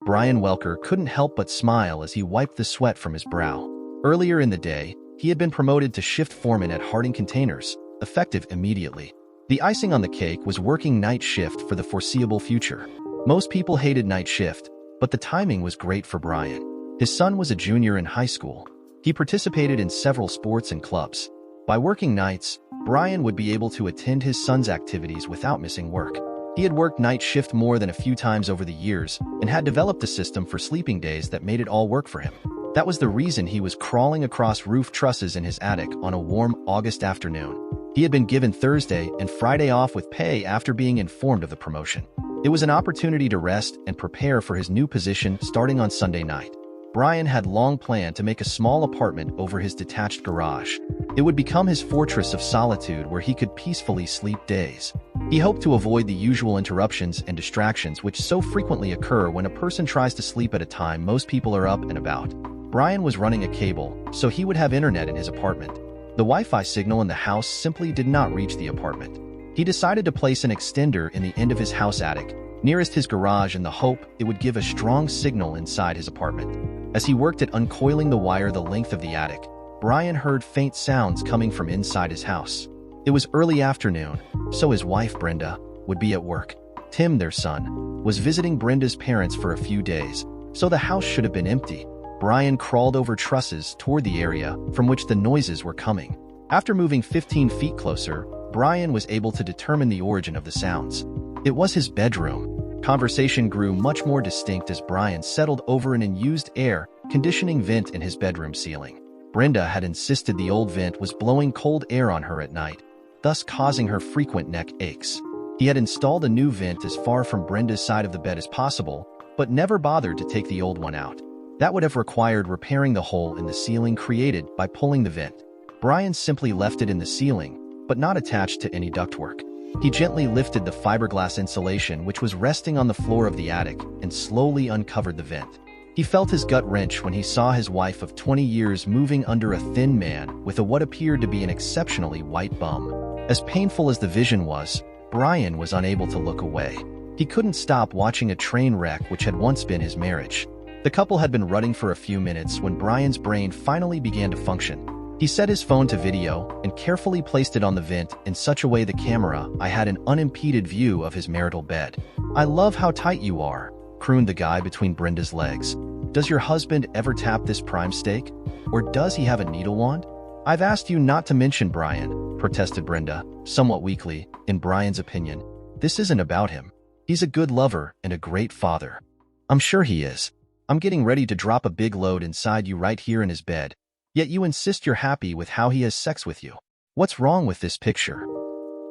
Brian Welker couldn't help but smile as he wiped the sweat from his brow. Earlier in the day, he had been promoted to shift foreman at Harding Containers, effective immediately. The icing on the cake was working night shift for the foreseeable future. Most people hated night shift, but the timing was great for Brian. His son was a junior in high school. He participated in several sports and clubs. By working nights, Brian would be able to attend his son's activities without missing work. He had worked night shift more than a few times over the years and had developed a system for sleeping days that made it all work for him. That was the reason he was crawling across roof trusses in his attic on a warm August afternoon. He had been given Thursday and Friday off with pay after being informed of the promotion. It was an opportunity to rest and prepare for his new position starting on Sunday night. Brian had long planned to make a small apartment over his detached garage. It would become his fortress of solitude where he could peacefully sleep days. He hoped to avoid the usual interruptions and distractions which so frequently occur when a person tries to sleep at a time most people are up and about. Brian was running a cable, so he would have internet in his apartment. The Wi-Fi signal in the house simply did not reach the apartment. He decided to place an extender in the end of his house attic, nearest his garage in the hope it would give a strong signal inside his apartment. As he worked at uncoiling the wire the length of the attic, Brian heard faint sounds coming from inside his house. It was early afternoon, so his wife, Brenda, would be at work. Tim, their son, was visiting Brenda's parents for a few days, so the house should have been empty. Brian crawled over trusses toward the area from which the noises were coming. After moving 15 feet closer, Brian was able to determine the origin of the sounds. It was his bedroom. Conversation grew much more distinct as Brian settled over an unused air conditioning vent in his bedroom ceiling. Brenda had insisted the old vent was blowing cold air on her at night, thus causing her frequent neck aches. He had installed a new vent as far from Brenda's side of the bed as possible, but never bothered to take the old one out. That would have required repairing the hole in the ceiling created by pulling the vent. Brian simply left it in the ceiling, but not attached to any ductwork. He gently lifted the fiberglass insulation which was resting on the floor of the attic and slowly uncovered the vent. He felt his gut wrench when he saw his wife of 20 years moving under a thin man with what appeared to be an exceptionally white bum. As painful as the vision was, Brian was unable to look away. He couldn't stop watching a train wreck which had once been his marriage. The couple had been running for a few minutes when Brian's brain finally began to function. He set his phone to video and carefully placed it on the vent in such a way the camera had an unimpeded view of his marital bed. "I love how tight you are," crooned the guy between Brenda's legs. "Does your husband ever tap this prime steak? Or does he have a needle wand?" "I've asked you not to mention Brian," protested Brenda, somewhat weakly. In Brian's opinion, this isn't about him. He's a good lover and a great father. "I'm sure he is. I'm getting ready to drop a big load inside you right here in his bed. Yet you insist you're happy with how he has sex with you. What's wrong with this picture?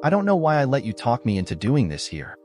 I don't know why I let you talk me into doing this here."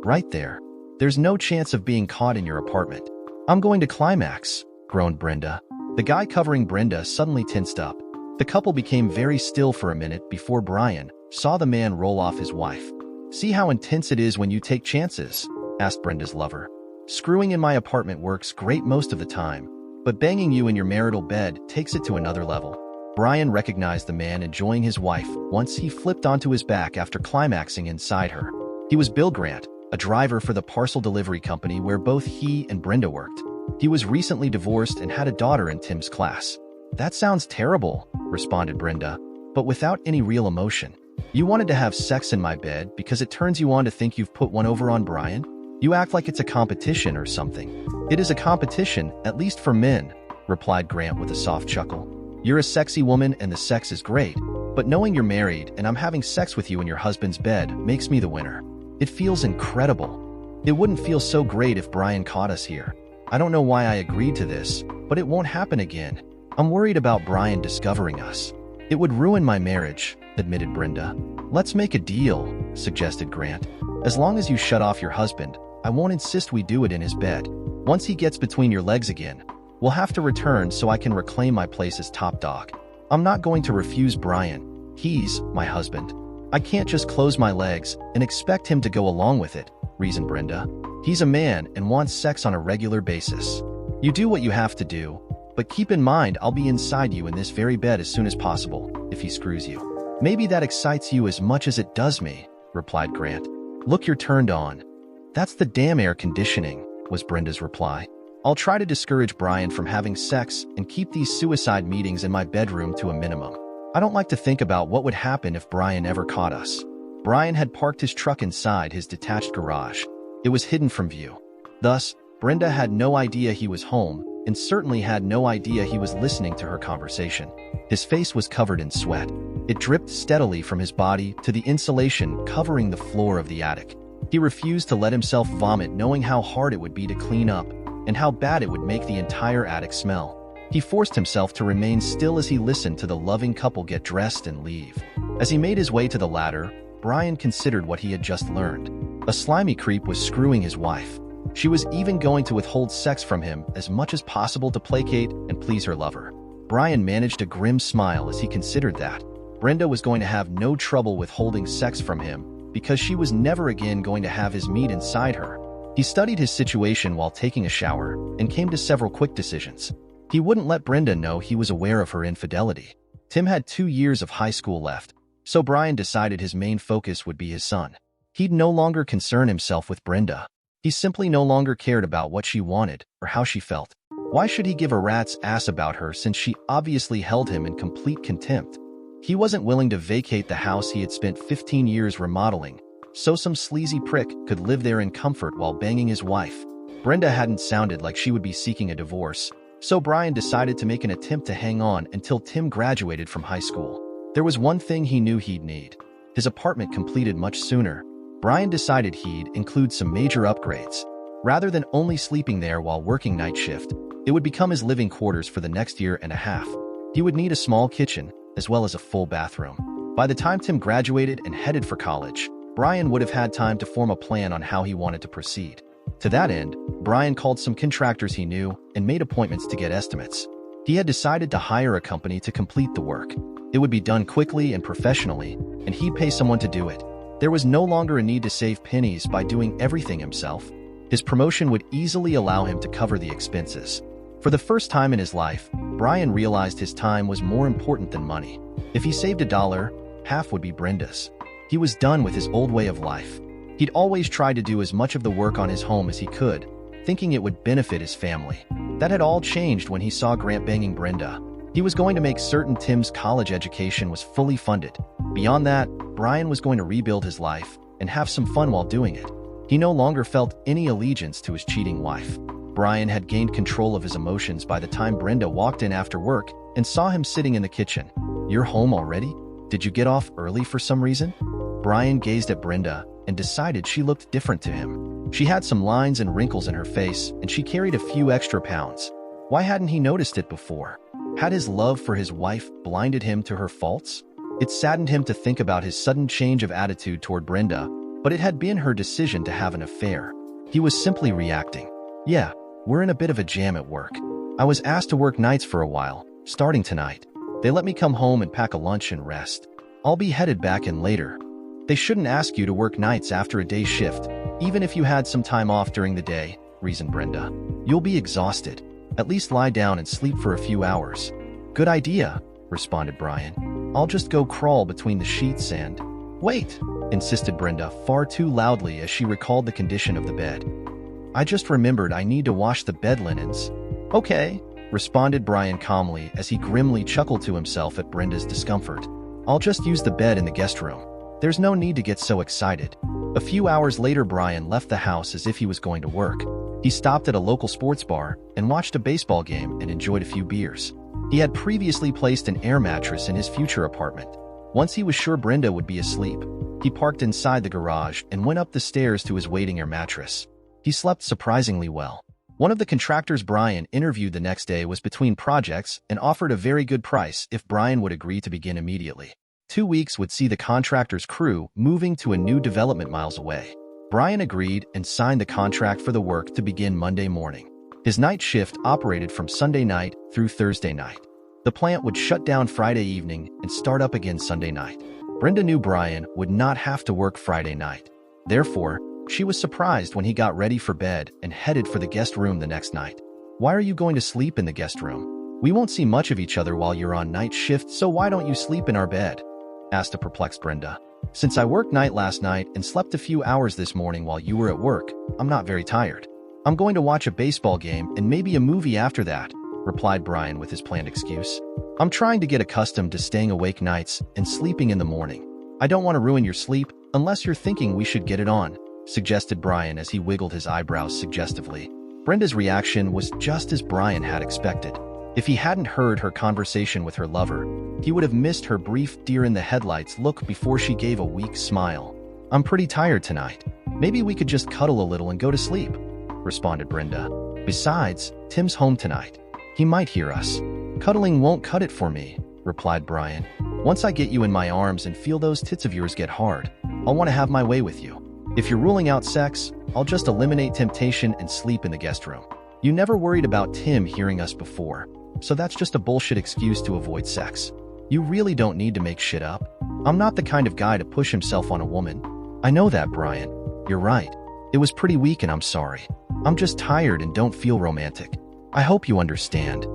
Right there. There's no chance of being caught in your apartment." "I'm going to climax," groaned Brenda. The guy covering Brenda suddenly tensed up. The couple became very still for a minute before Brian saw the man roll off his wife. "See how intense it is when you take chances?" asked Brenda's lover. "Screwing in my apartment works great most of the time, but banging you in your marital bed takes it to another level." Brian recognized the man enjoying his wife once he flipped onto his back after climaxing inside her. He was Bill Grant, a driver for the parcel delivery company where both he and Brenda worked. He was recently divorced and had a daughter in Tim's class. "That sounds terrible," responded Brenda, but without any real emotion. "You wanted to have sex in my bed because it turns you on to think you've put one over on Brian? You act like it's a competition or something." "It is a competition, at least for men," replied Grant with a soft chuckle. "You're a sexy woman and the sex is great, but knowing you're married and I'm having sex with you in your husband's bed makes me the winner. It feels incredible. It wouldn't feel so great if Brian caught us here. I don't know why I agreed to this, but it won't happen again. I'm worried about Brian discovering us." "It would ruin my marriage," admitted Brenda. "Let's make a deal," suggested Grant. "As long as you shut off your husband, I won't insist we do it in his bed. Once he gets between your legs again, we'll have to return so I can reclaim my place as top dog. I'm not going to refuse Brian. He's my husband. I can't just close my legs and expect him to go along with it," reasoned Brenda. "He's a man and wants sex on a regular basis. You do what you have to do, but keep in mind I'll be inside you in this very bed as soon as possible if he screws you." "Maybe that excites you as much as it does me," replied Grant. "Look, you're turned on." "That's the damn air conditioning," was Brenda's reply. I'll try to discourage Brian from having sex and keep these suicide meetings in my bedroom to a minimum. I don't like to think about what would happen if Brian ever caught us. Brian had parked his truck inside his detached garage. It was hidden from view. Thus, Brenda had no idea he was home and certainly had no idea he was listening to her conversation. His face was covered in sweat. It dripped steadily from his body to the insulation covering the floor of the attic. He refused to let himself vomit, knowing how hard it would be to clean up and how bad it would make the entire attic smell. He forced himself to remain still as he listened to the loving couple get dressed and leave. As he made his way to the ladder, Brian considered what he had just learned. A slimy creep was screwing his wife. She was even going to withhold sex from him as much as possible to placate and please her lover. Brian managed a grim smile as he considered that Brenda was going to have no trouble withholding sex from him because she was never again going to have his meat inside her. He studied his situation while taking a shower and came to several quick decisions. He wouldn't let Brenda know he was aware of her infidelity. Tim had 2 years of high school left, so Brian decided his main focus would be his son. He'd no longer concern himself with Brenda. He simply no longer cared about what she wanted or how she felt. Why should he give a rat's ass about her since she obviously held him in complete contempt? He wasn't willing to vacate the house he had spent 15 years remodeling, so some sleazy prick could live there in comfort while banging his wife. Brenda hadn't sounded like she would be seeking a divorce, so Brian decided to make an attempt to hang on until Tim graduated from high school. There was one thing he knew he'd need: his apartment completed much sooner. Brian decided he'd include some major upgrades. Rather than only sleeping there while working night shift, it would become his living quarters for the next year and a half. He would need a small kitchen, as well as a full bathroom. By the time Tim graduated and headed for college, Brian would have had time to form a plan on how he wanted to proceed. To that end, Brian called some contractors he knew and made appointments to get estimates. He had decided to hire a company to complete the work. It would be done quickly and professionally, and he'd pay someone to do it. There was no longer a need to save pennies by doing everything himself. His promotion would easily allow him to cover the expenses. For the first time in his life, Brian realized his time was more important than money. If he saved $1, half would be Brenda's. He was done with his old way of life. He'd always tried to do as much of the work on his home as he could, thinking it would benefit his family. That had all changed when he saw Grant banging Brenda. He was going to make certain Tim's college education was fully funded. Beyond that, Brian was going to rebuild his life and have some fun while doing it. He no longer felt any allegiance to his cheating wife. Brian had gained control of his emotions by the time Brenda walked in after work and saw him sitting in the kitchen. "You're home already? Did you get off early for some reason?" Brian gazed at Brenda and decided she looked different to him. She had some lines and wrinkles in her face, and she carried a few extra pounds. Why hadn't he noticed it before? Had his love for his wife blinded him to her faults? It saddened him to think about his sudden change of attitude toward Brenda, but it had been her decision to have an affair. He was simply reacting. "Yeah, we're in a bit of a jam at work. I was asked to work nights for a while, starting tonight. They let me come home and pack a lunch and rest. I'll be headed back in later." "They shouldn't ask you to work nights after a day shift, even if you had some time off during the day," reasoned Brenda. "You'll be exhausted. At least lie down and sleep for a few hours." "Good idea," responded Brian. "I'll just go crawl between the sheets and—" "Wait," insisted Brenda far too loudly as she recalled the condition of the bed. "I just remembered I need to wash the bed linens." "Okay," responded Brian calmly as he grimly chuckled to himself at Brenda's discomfort. "I'll just use the bed in the guest room. There's no need to get so excited." A few hours later, Brian left the house as if he was going to work. He stopped at a local sports bar and watched a baseball game and enjoyed a few beers. He had previously placed an air mattress in his future apartment. Once he was sure Brenda would be asleep, he parked inside the garage and went up the stairs to his waiting air mattress. He slept surprisingly well. One of the contractors Brian interviewed the next day was between projects and offered a very good price if Brian would agree to begin immediately. 2 weeks would see the contractor's crew moving to a new development miles away. Brian agreed and signed the contract for the work to begin Monday morning. His night shift operated from Sunday night through Thursday night. The plant would shut down Friday evening and start up again Sunday night. Brenda knew Brian would not have to work Friday night. Therefore, she was surprised when he got ready for bed and headed for the guest room the next night. "Why are you going to sleep in the guest room? We won't see much of each other while you're on night shift, so why don't you sleep in our bed?" asked a perplexed Brenda. "Since I worked night last night and slept a few hours this morning while you were at work, I'm not very tired." I'm going to watch a baseball game and maybe a movie after that, replied Brian with his planned excuse. I'm trying to get accustomed to staying awake nights and sleeping in the morning. I don't want to ruin your sleep unless you're thinking we should get it on, suggested Brian as he wiggled his eyebrows suggestively. Brenda's reaction was just as Brian had expected. If he hadn't heard her conversation with her lover, he would have missed her brief deer-in-the-headlights look before she gave a weak smile. I'm pretty tired tonight. Maybe we could just cuddle a little and go to sleep, responded Brenda. Besides, Tim's home tonight. He might hear us. Cuddling won't cut it for me, replied Brian. Once I get you in my arms and feel those tits of yours get hard, I'll want to have my way with you. If you're ruling out sex, I'll just eliminate temptation and sleep in the guest room. You never worried about Tim hearing us before, so that's just a bullshit excuse to avoid sex. You really don't need to make shit up. I'm not the kind of guy to push himself on a woman. I know that, Brian. You're right. It was pretty weak and I'm sorry. I'm just tired and don't feel romantic. I hope you understand.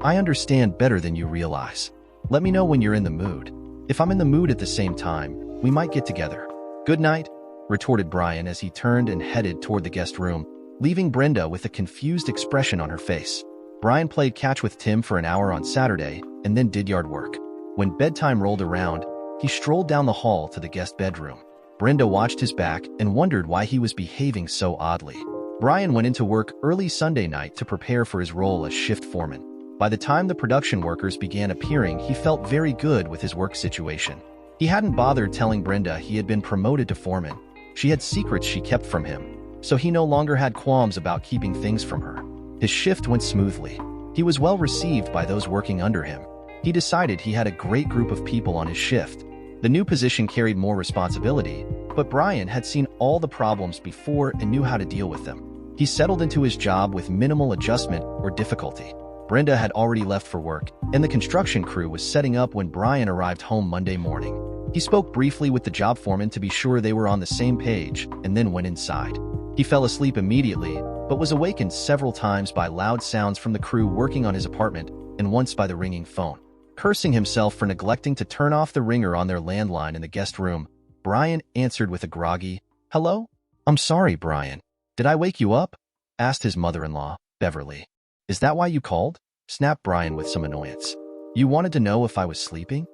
I understand better than you realize. Let me know when you're in the mood. If I'm in the mood at the same time, we might get together. Good night, retorted Brian as he turned and headed toward the guest room, leaving Brenda with a confused expression on her face. Brian played catch with Tim for an hour on Saturday and then did yard work. When bedtime rolled around, he strolled down the hall to the guest bedroom. Brenda watched his back and wondered why he was behaving so oddly. Brian went into work early Sunday night to prepare for his role as shift foreman. By the time the production workers began appearing, he felt very good with his work situation. He hadn't bothered telling Brenda he had been promoted to foreman. She had secrets she kept from him, so he no longer had qualms about keeping things from her. His shift went smoothly. He was well received by those working under him. He decided he had a great group of people on his shift. The new position carried more responsibility, but Brian had seen all the problems before and knew how to deal with them. He settled into his job with minimal adjustment or difficulty. Brenda had already left for work, and the construction crew was setting up when Brian arrived home Monday morning. He spoke briefly with the job foreman to be sure they were on the same page, and then went inside. He fell asleep immediately, but was awakened several times by loud sounds from the crew working on his apartment, and once by the ringing phone. Cursing himself for neglecting to turn off the ringer on their landline in the guest room, Brian answered with a groggy, "Hello? I'm sorry, Brian. Did I wake you up?" asked his mother-in-law, Beverly. "Is that why you called?" snapped Brian with some annoyance. "You wanted to know if I was sleeping?"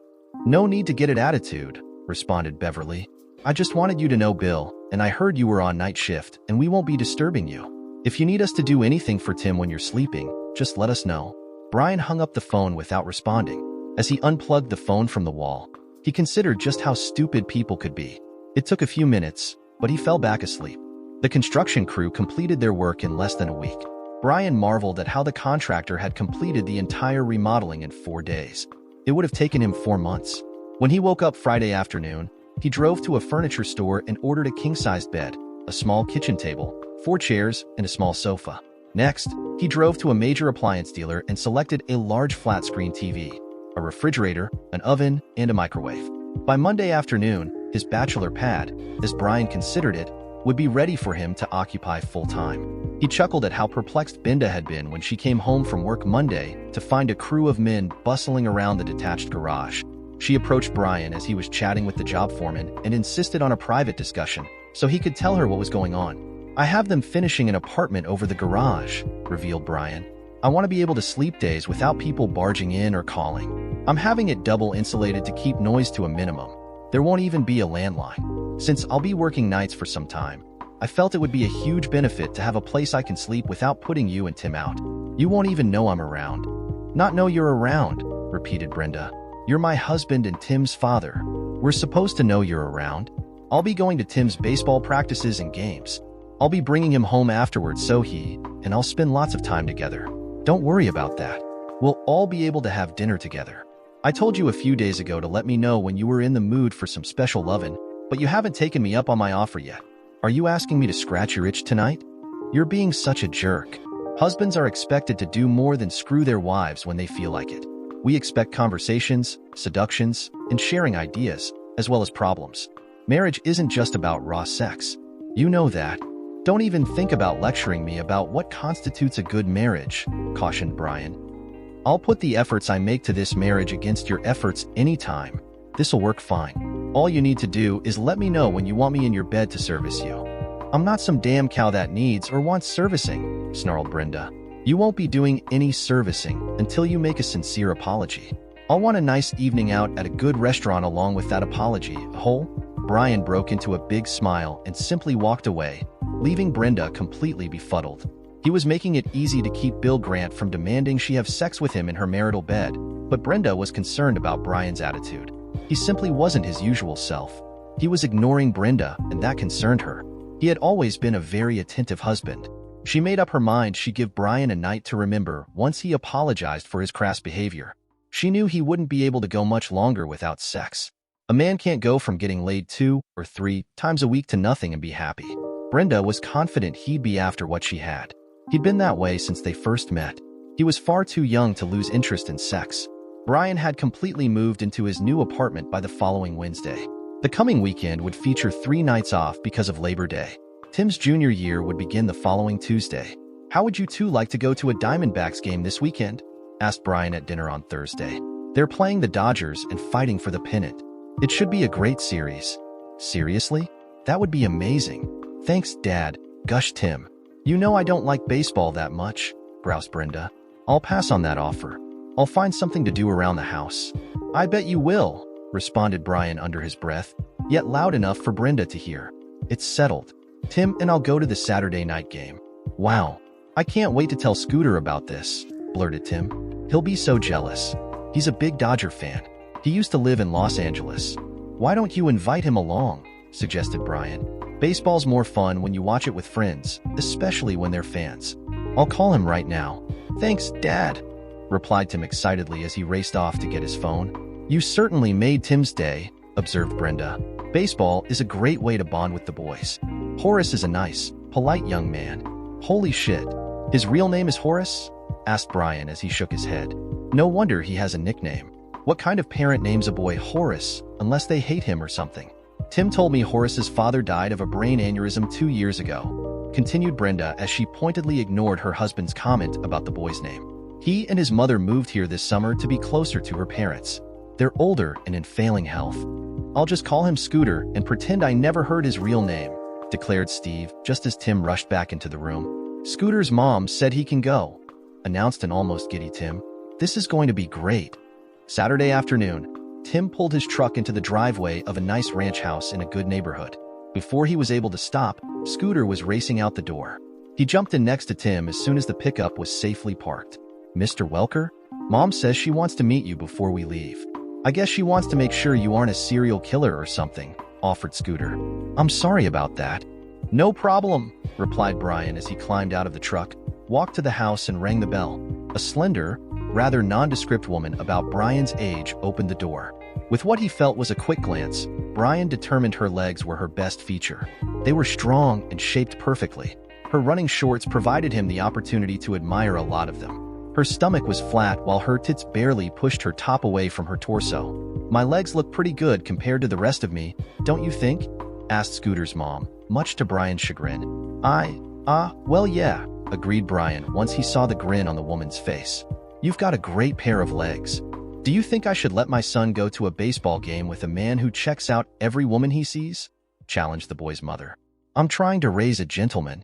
"No need to get an attitude," responded Beverly. "I just wanted you to know Bill, and I heard you were on night shift, and we won't be disturbing you. If you need us to do anything for Tim when you're sleeping, just let us know." Brian hung up the phone without responding. As he unplugged the phone from the wall, he considered just how stupid people could be. It took a few minutes, but he fell back asleep. The construction crew completed their work in less than a week. Brian marveled at how the contractor had completed the entire remodeling in 4 days. It would have taken him 4 months. When he woke up Friday afternoon, he drove to a furniture store and ordered a king-sized bed, a small kitchen table, 4 chairs, and a small sofa. Next, he drove to a major appliance dealer and selected a large flat-screen TV, a refrigerator, an oven, and a microwave. By Monday afternoon, his bachelor pad, as Brian considered it, would be ready for him to occupy full-time. He chuckled at how perplexed Binda had been when she came home from work Monday to find a crew of men bustling around the detached garage. She approached Brian as he was chatting with the job foreman and insisted on a private discussion so he could tell her what was going on. "I have them finishing an apartment over the garage," revealed Brian. "I want to be able to sleep days without people barging in or calling. I'm having it double insulated to keep noise to a minimum. There won't even be a landline. Since I'll be working nights for some time, I felt it would be a huge benefit to have a place I can sleep without putting you and Tim out. You won't even know I'm around." "Not know you're around," repeated Brenda. "You're my husband and Tim's father. We're supposed to know you're around. I'll be going to Tim's baseball practices and games. I'll be bringing him home afterwards so he and I'll spend lots of time together. Don't worry about that. We'll all be able to have dinner together. I told you a few days ago to let me know when you were in the mood for some special lovin', but you haven't taken me up on my offer yet. Are you asking me to scratch your itch tonight? You're being such a jerk. Husbands are expected to do more than screw their wives when they feel like it. We expect conversations, seductions, and sharing ideas, as well as problems. Marriage isn't just about raw sex. You know that. Don't even think about lecturing me about what constitutes a good marriage," cautioned Brian. "I'll put the efforts I make to this marriage against your efforts anytime. This'll work fine. All you need to do is let me know when you want me in your bed to service you." I'm not some damn cow that needs or wants servicing, snarled Brenda. You won't be doing any servicing until you make a sincere apology. I'll want a nice evening out at a good restaurant along with that apology. Brian broke into a big smile and simply walked away, leaving Brenda completely befuddled. He was making it easy to keep Bill Grant from demanding she have sex with him in her marital bed, but Brenda was concerned about Brian's attitude. He simply wasn't his usual self. He was ignoring Brenda, and that concerned her. He had always been a very attentive husband. She made up her mind she'd give Brian a night to remember once he apologized for his crass behavior. She knew he wouldn't be able to go much longer without sex. A man can't go from getting laid 2 or 3 times a week to nothing and be happy. Brenda was confident he'd be after what she had. He'd been that way since they first met. He was far too young to lose interest in sex. Brian had completely moved into his new apartment by the following Wednesday. The coming weekend would feature 3 nights off because of Labor Day. Tim's junior year would begin the following Tuesday. How would you two like to go to a Diamondbacks game this weekend? Asked Brian at dinner on Thursday. They're playing the Dodgers and fighting for the pennant. It should be a great series. Seriously? That would be amazing. Thanks, Dad, gushed Tim. You know I don't like baseball that much, groused Brenda. I'll pass on that offer. I'll find something to do around the house. I bet you will, responded Brian under his breath, yet loud enough for Brenda to hear. It's settled. Tim and I'll go to the Saturday night game. Wow, I can't wait to tell Scooter about this, blurted Tim. He'll be so jealous. He's a big Dodger fan. He used to live in Los Angeles. Why don't you invite him along? Suggested Brian. Baseball's more fun when you watch it with friends, especially when they're fans. I'll call him right now. Thanks, Dad, replied Tim excitedly as he raced off to get his phone. You certainly made Tim's day, observed Brenda. Baseball is a great way to bond with the boys. Horace is a nice, polite young man. Holy shit. His real name is Horace? Asked Brian as he shook his head. No wonder he has a nickname. What kind of parent names a boy Horace unless they hate him or something? Tim told me Horace's father died of a brain aneurysm 2 years ago, continued Brenda as she pointedly ignored her husband's comment about the boy's name. He and his mother moved here this summer to be closer to her parents. They're older and in failing health. I'll just call him Scooter and pretend I never heard his real name, declared Steve just as Tim rushed back into the room. Scooter's mom said he can go, announced an almost giddy Tim. This is going to be great. Saturday afternoon, Tim pulled his truck into the driveway of a nice ranch house in a good neighborhood. Before he was able to stop, Scooter was racing out the door. He jumped in next to Tim as soon as the pickup was safely parked. Mr. Welker? Mom says she wants to meet you before we leave. I guess she wants to make sure you aren't a serial killer or something, offered Scooter. I'm sorry about that. No problem, replied Brian as he climbed out of the truck, walked to the house and rang the bell. A slender, rather nondescript woman about Brian's age opened the door. With what he felt was a quick glance, Brian determined her legs were her best feature. They were strong and shaped perfectly. Her running shorts provided him the opportunity to admire a lot of them. Her stomach was flat while her tits barely pushed her top away from her torso. My legs look pretty good compared to the rest of me, don't you think? Asked Scooter's mom, much to Brian's chagrin. Well yeah, agreed Brian once he saw the grin on the woman's face. You've got a great pair of legs. Do you think I should let my son go to a baseball game with a man who checks out every woman he sees? Challenged the boy's mother. I'm trying to raise a gentleman.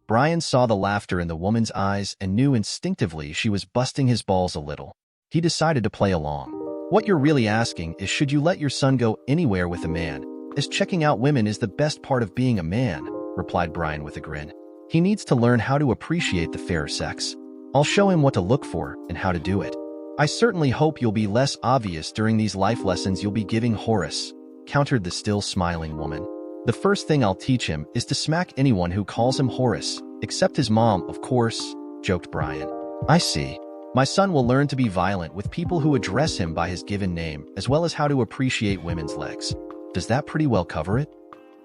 Brian saw the laughter in the woman's eyes and knew instinctively she was busting his balls a little. He decided to play along. What you're really asking is should you let your son go anywhere with a man, as checking out women is the best part of being a man, replied Brian with a grin. He needs to learn how to appreciate the fair sex. I'll show him what to look for and how to do it. I certainly hope you'll be less obvious during these life lessons you'll be giving Horace, countered the still smiling woman. The first thing I'll teach him is to smack anyone who calls him Horace, except his mom, of course, joked Brian. I see. My son will learn to be violent with people who address him by his given name, as well as how to appreciate women's legs. Does that pretty well cover it?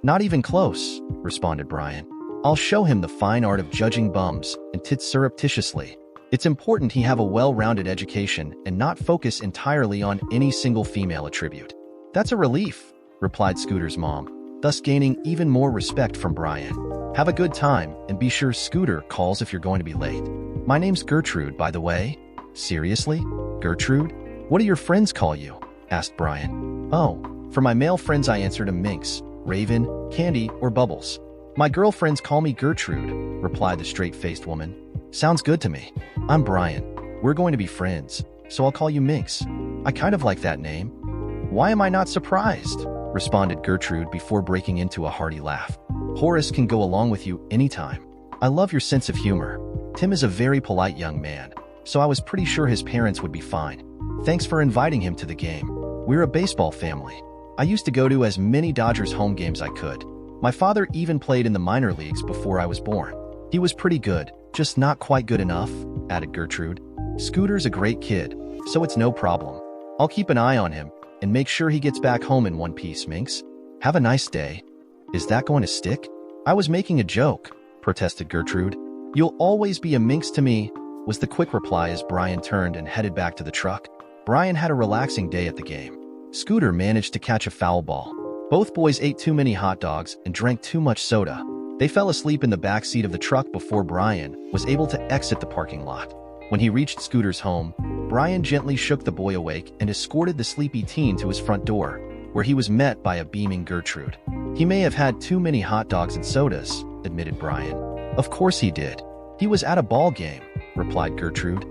Not even close, responded Brian. I'll show him the fine art of judging bums and tits surreptitiously. It's important he have a well-rounded education and not focus entirely on any single female attribute. That's a relief, replied Scooter's mom, thus gaining even more respect from Brian. Have a good time and be sure Scooter calls if you're going to be late. My name's Gertrude, by the way. Seriously? Gertrude? What do your friends call you? Asked Brian. Oh, for my male friends I answered a Minx, Raven, Candy, or Bubbles. My girlfriends call me Gertrude, replied the straight-faced woman. Sounds good to me. I'm Brian. We're going to be friends, so I'll call you Minx. I kind of like that name. Why am I not surprised? Responded Gertrude before breaking into a hearty laugh. Horace can go along with you anytime. I love your sense of humor. Tim is a very polite young man, so I was pretty sure his parents would be fine. Thanks for inviting him to the game. We're a baseball family. I used to go to as many Dodgers home games I could. My father even played in the minor leagues before I was born. He was pretty good, just not quite good enough, added Gertrude. Scooter's a great kid, so it's no problem. I'll keep an eye on him and make sure he gets back home in one piece, Minx. Have a nice day. Is that going to stick? I was making a joke, protested Gertrude. You'll always be a minx to me, was the quick reply as Brian turned and headed back to the truck. Brian had a relaxing day at the game. Scooter managed to catch a foul ball. Both boys ate too many hot dogs and drank too much soda. They fell asleep in the back seat of the truck before Brian was able to exit the parking lot. When he reached Scooter's home, Brian gently shook the boy awake and escorted the sleepy teen to his front door, where he was met by a beaming Gertrude. He may have had too many hot dogs and sodas, admitted Brian. Of course he did. He was at a ball game, replied Gertrude.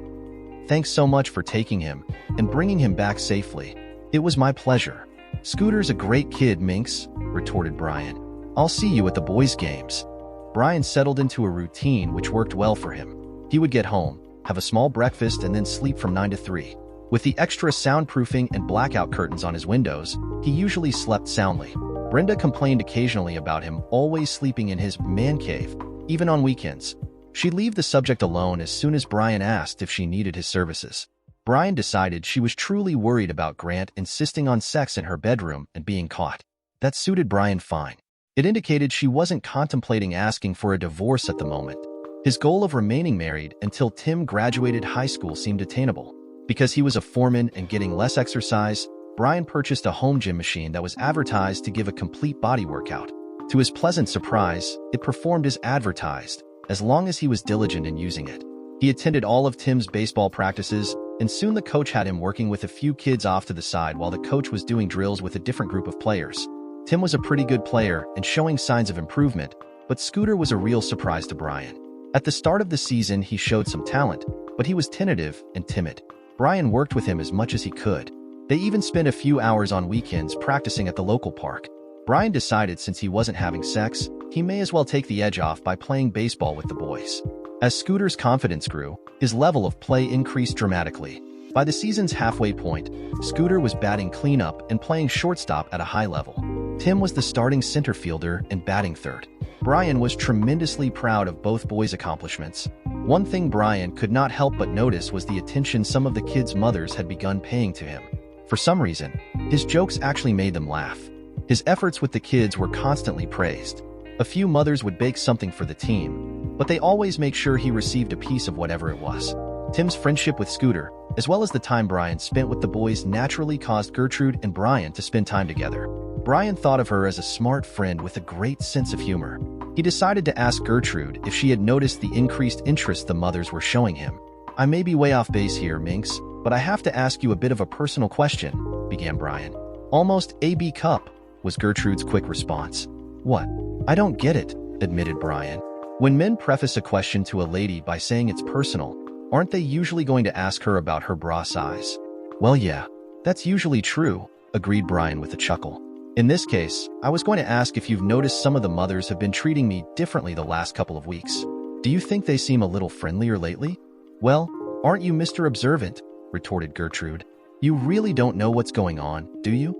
Thanks so much for taking him and bringing him back safely. It was my pleasure. Scooter's a great kid, Minx, retorted Brian. I'll see you at the boys' games. Brian settled into a routine which worked well for him. He would get home, have a small breakfast, and then sleep from 9 to 3. With the extra soundproofing and blackout curtains on his windows, he usually slept soundly. Brenda complained occasionally about him always sleeping in his man cave, even on weekends. She'd leave the subject alone as soon as Brian asked if she needed his services. Brian decided she was truly worried about Grant insisting on sex in her bedroom and being caught. That suited Brian fine. It indicated she wasn't contemplating asking for a divorce at the moment. His goal of remaining married until Tim graduated high school seemed attainable. Because he was a foreman and getting less exercise, Brian purchased a home gym machine that was advertised to give a complete body workout. To his pleasant surprise, it performed as advertised, as long as he was diligent in using it. He attended all of Tim's baseball practices, and soon the coach had him working with a few kids off to the side while the coach was doing drills with a different group of players. Tim was a pretty good player and showing signs of improvement, but Scooter was a real surprise to Brian. At the start of the season, he showed some talent, but he was tentative and timid. Brian worked with him as much as he could. They even spent a few hours on weekends practicing at the local park. Brian decided since he wasn't having sex, he may as well take the edge off by playing baseball with the boys. As Scooter's confidence grew, his level of play increased dramatically. By the season's halfway point, Scooter was batting cleanup and playing shortstop at a high level. Tim was the starting center fielder and batting third. Brian was tremendously proud of both boys' accomplishments. One thing Brian could not help but notice was the attention some of the kids' mothers had begun paying to him. For some reason, his jokes actually made them laugh. His efforts with the kids were constantly praised. A few mothers would bake something for the team, but they always make sure he received a piece of whatever it was. Tim's friendship with Scooter, as well as the time Brian spent with the boys, naturally caused Gertrude and Brian to spend time together. Brian thought of her as a smart friend with a great sense of humor. He decided to ask Gertrude if she had noticed the increased interest the mothers were showing him. I may be way off base here, Minx, but I have to ask you a bit of a personal question, began Brian. Almost A.B. Cup, was Gertrude's quick response. What? I don't get it, admitted Brian. When men preface a question to a lady by saying it's personal, aren't they usually going to ask her about her bra size? Well, yeah, that's usually true, agreed Brian with a chuckle. In this case, I was going to ask if you've noticed some of the mothers have been treating me differently the last couple of weeks. Do you think they seem a little friendlier lately? Well, aren't you Mr. Observant? Retorted Gertrude. You really don't know what's going on, do you?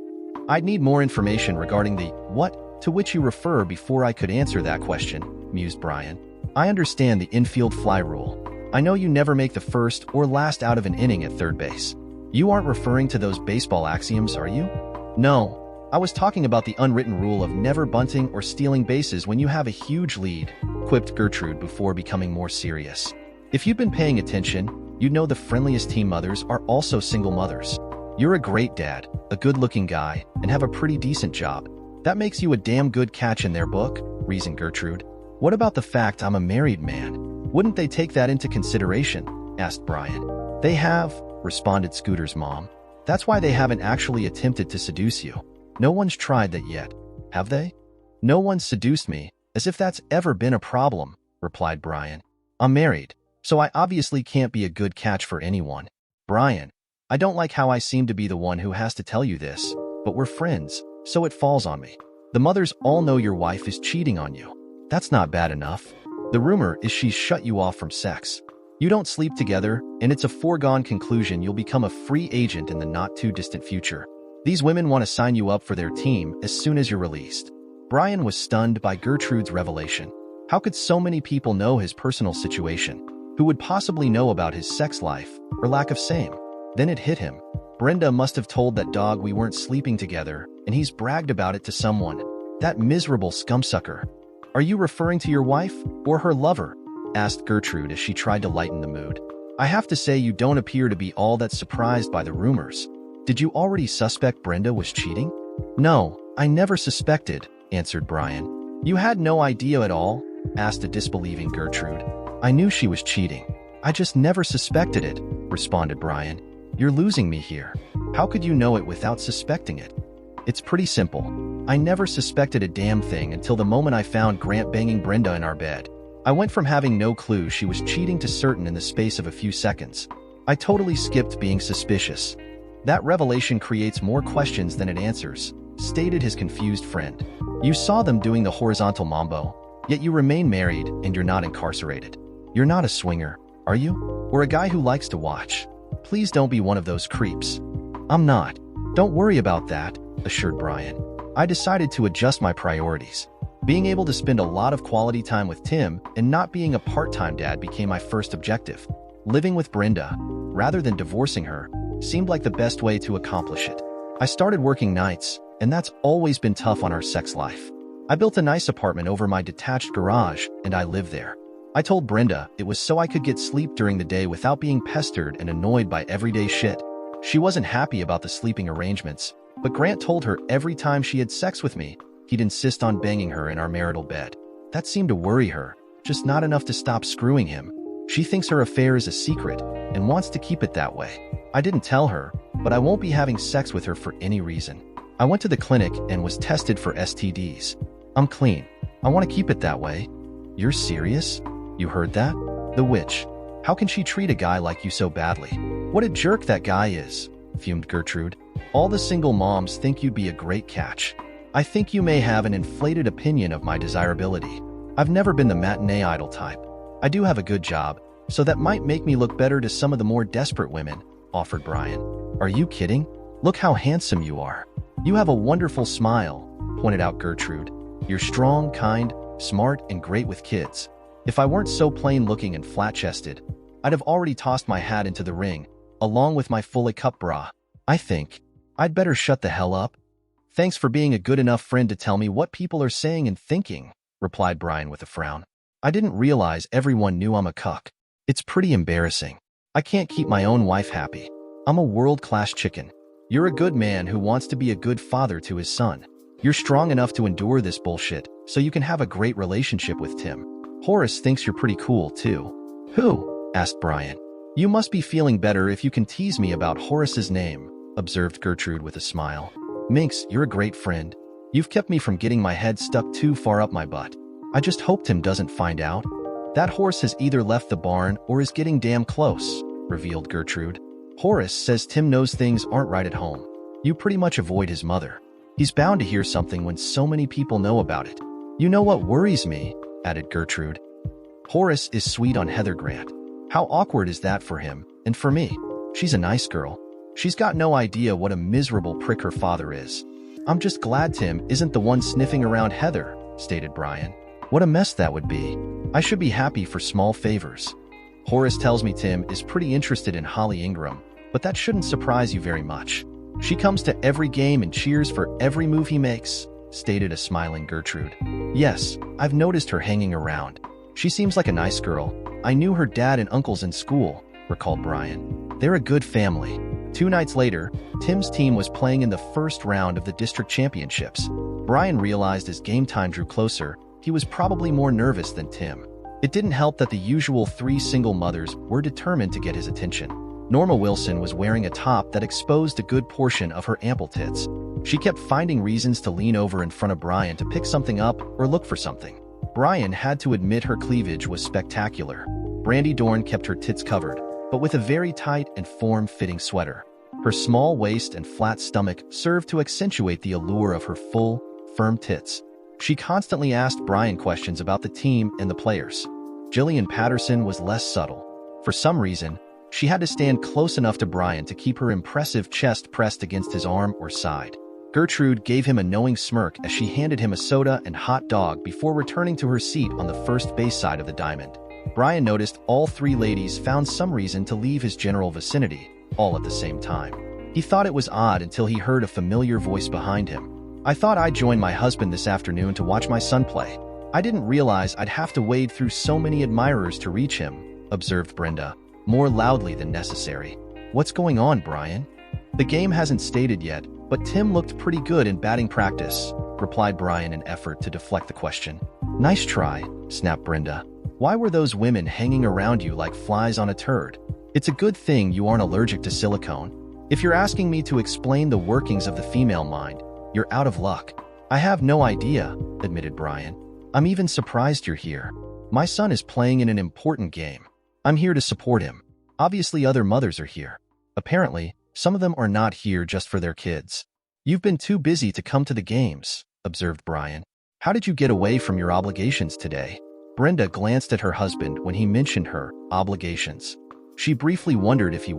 I'd need more information regarding the what to which you refer before I could answer that question, mused Brian. I understand the infield fly rule. I know you never make the first or last out of an inning at third base. You aren't referring to those baseball axioms, are you? No. I was talking about the unwritten rule of never bunting or stealing bases when you have a huge lead, quipped Gertrude before becoming more serious. If you'd been paying attention, you'd know the friendliest team mothers are also single mothers. You're a great dad, a good-looking guy, and have a pretty decent job. That makes you a damn good catch in their book, reasoned Gertrude. What about the fact I'm a married man? Wouldn't they take that into consideration? Asked Brian. They have, responded Scooter's mom. That's why they haven't actually attempted to seduce you. No one's tried that yet, have they? No one's seduced me, As if that's ever been a problem, replied Brian. I'm married, so I obviously can't be a good catch for anyone. Brian, I don't like how I seem to be the one who has to tell you this, but we're friends, so it falls on me. The mothers all know your wife is cheating on you. That's not bad enough. The rumor is she's shut you off from sex. You don't sleep together, and it's a foregone conclusion you'll become a free agent in the not-too-distant future. These women want to sign you up for their team as soon as you're released. Brian was stunned by Gertrude's revelation. How could so many people know his personal situation? Who would possibly know about his sex life, or lack of same? Then it hit him. Brenda must have told that dog we weren't sleeping together, and he's bragged about it to someone. That miserable scumsucker. Are you referring to your wife, or her lover? Asked Gertrude as she tried to lighten the mood. I have to say you don't appear to be all that surprised by the rumors. Did you already suspect Brenda was cheating? No, I never suspected, answered Brian. You had no idea at all? Asked a disbelieving Gertrude. I knew she was cheating. I just never suspected it, responded Brian. You're losing me here. How could you know it without suspecting it? It's pretty simple. I never suspected a damn thing until the moment I found Grant banging Brenda in our bed. I went from having no clue she was cheating to certain in the space of a few seconds. I totally skipped being suspicious. That revelation creates more questions than it answers, stated his confused friend. You saw them doing the horizontal mambo, yet you remain married and you're not incarcerated. You're not a swinger, are you? Or a guy who likes to watch? Please don't be one of those creeps. I'm not. Don't worry about that, assured Brian. I decided to adjust my priorities. Being able to spend a lot of quality time with Tim and not being a part-time dad became my first objective. Living with Brenda, rather than divorcing her, seemed like the best way to accomplish it. I started working nights, and that's always been tough on our sex life. I built a nice apartment over my detached garage, and I live there. I told Brenda it was so I could get sleep during the day without being pestered and annoyed by everyday shit. She wasn't happy about the sleeping arrangements, but Grant told her every time she had sex with me, he'd insist on banging her in our marital bed. That seemed to worry her, just not enough to stop screwing him. She thinks her affair is a secret and wants to keep it that way. I didn't tell her, but I won't be having sex with her for any reason. I went to the clinic and was tested for STDs. I'm clean. I want to keep it that way. You're serious? You heard that? The witch. How can she treat a guy like you so badly? What a jerk that guy is, fumed Gertrude. All the single moms think you'd be a great catch. I think you may have an inflated opinion of my desirability. I've never been the matinee idol type. I do have a good job, so that might make me look better to some of the more desperate women, offered Brian. Are you kidding? Look how handsome you are. You have a wonderful smile, pointed out Gertrude. You're strong, kind, smart, and great with kids. If I weren't so plain-looking and flat-chested, I'd have already tossed my hat into the ring, along with my fully cup bra. I think I'd better shut the hell up. Thanks for being a good enough friend to tell me what people are saying and thinking, replied Brian with a frown. I didn't realize everyone knew I'm a cuck. It's pretty embarrassing. I can't keep my own wife happy. I'm a world-class chicken. You're a good man who wants to be a good father to his son. You're strong enough to endure this bullshit, so you can have a great relationship with Tim. Horace thinks you're pretty cool, too. Who? Asked Brian. You must be feeling better if you can tease me about Horace's name, observed Gertrude with a smile. Minx, you're a great friend. You've kept me from getting my head stuck too far up my butt. I just hope Tim doesn't find out. That horse has either left the barn or is getting damn close, revealed Gertrude. Horace says Tim knows things aren't right at home. You pretty much avoid his mother. He's bound to hear something when so many people know about it. You know what worries me? Added Gertrude. Horace is sweet on Heather Grant. How awkward is that for him, and for me? She's a nice girl. She's got no idea what a miserable prick her father is. I'm just glad Tim isn't the one sniffing around Heather, stated Brian. What a mess that would be. I should be happy for small favors. Horace tells me Tim is pretty interested in Holly Ingram, but that shouldn't surprise you very much. She comes to every game and cheers for every move he makes, stated a smiling Gertrude. Yes, I've noticed her hanging around. She seems like a nice girl. I knew her dad and uncles in school, recalled Brian. They're a good family. 2 nights later, Tim's team was playing in the first round of the district championships. Brian realized as game time drew closer, he was probably more nervous than Tim. It didn't help that the usual 3 single mothers were determined to get his attention. Norma Wilson was wearing a top that exposed a good portion of her ample tits. She kept finding reasons to lean over in front of Brian to pick something up or look for something. Brian had to admit her cleavage was spectacular. Brandy Dorn kept her tits covered, but with a very tight and form-fitting sweater. Her small waist and flat stomach served to accentuate the allure of her full, firm tits. She constantly asked Brian questions about the team and the players. Jillian Patterson was less subtle. For some reason, she had to stand close enough to Brian to keep her impressive chest pressed against his arm or side. Gertrude gave him a knowing smirk as she handed him a soda and hot dog before returning to her seat on the first base side of the diamond. Brian noticed all three ladies found some reason to leave his general vicinity, all at the same time. He thought it was odd until he heard a familiar voice behind him. "I thought I'd join my husband this afternoon to watch my son play. I didn't realize I'd have to wade through so many admirers to reach him," observed Brenda, more loudly than necessary. "What's going on, Brian?" "The game hasn't started yet, but Tim looked pretty good in batting practice," replied Brian in an effort to deflect the question. "Nice try," snapped Brenda. "Why were those women hanging around you like flies on a turd? It's a good thing you aren't allergic to silicone. If you're asking me to explain the workings of the female mind, you're out of luck." "I have no idea," admitted Brian. "I'm even surprised you're here. My son is playing in an important game. I'm here to support him. Obviously, other mothers are here. Apparently, some of them are not here just for their kids." "You've been too busy to come to the games," observed Brian. "How did you get away from your obligations today?" Brenda glanced at her husband when he mentioned her obligations. She briefly wondered if he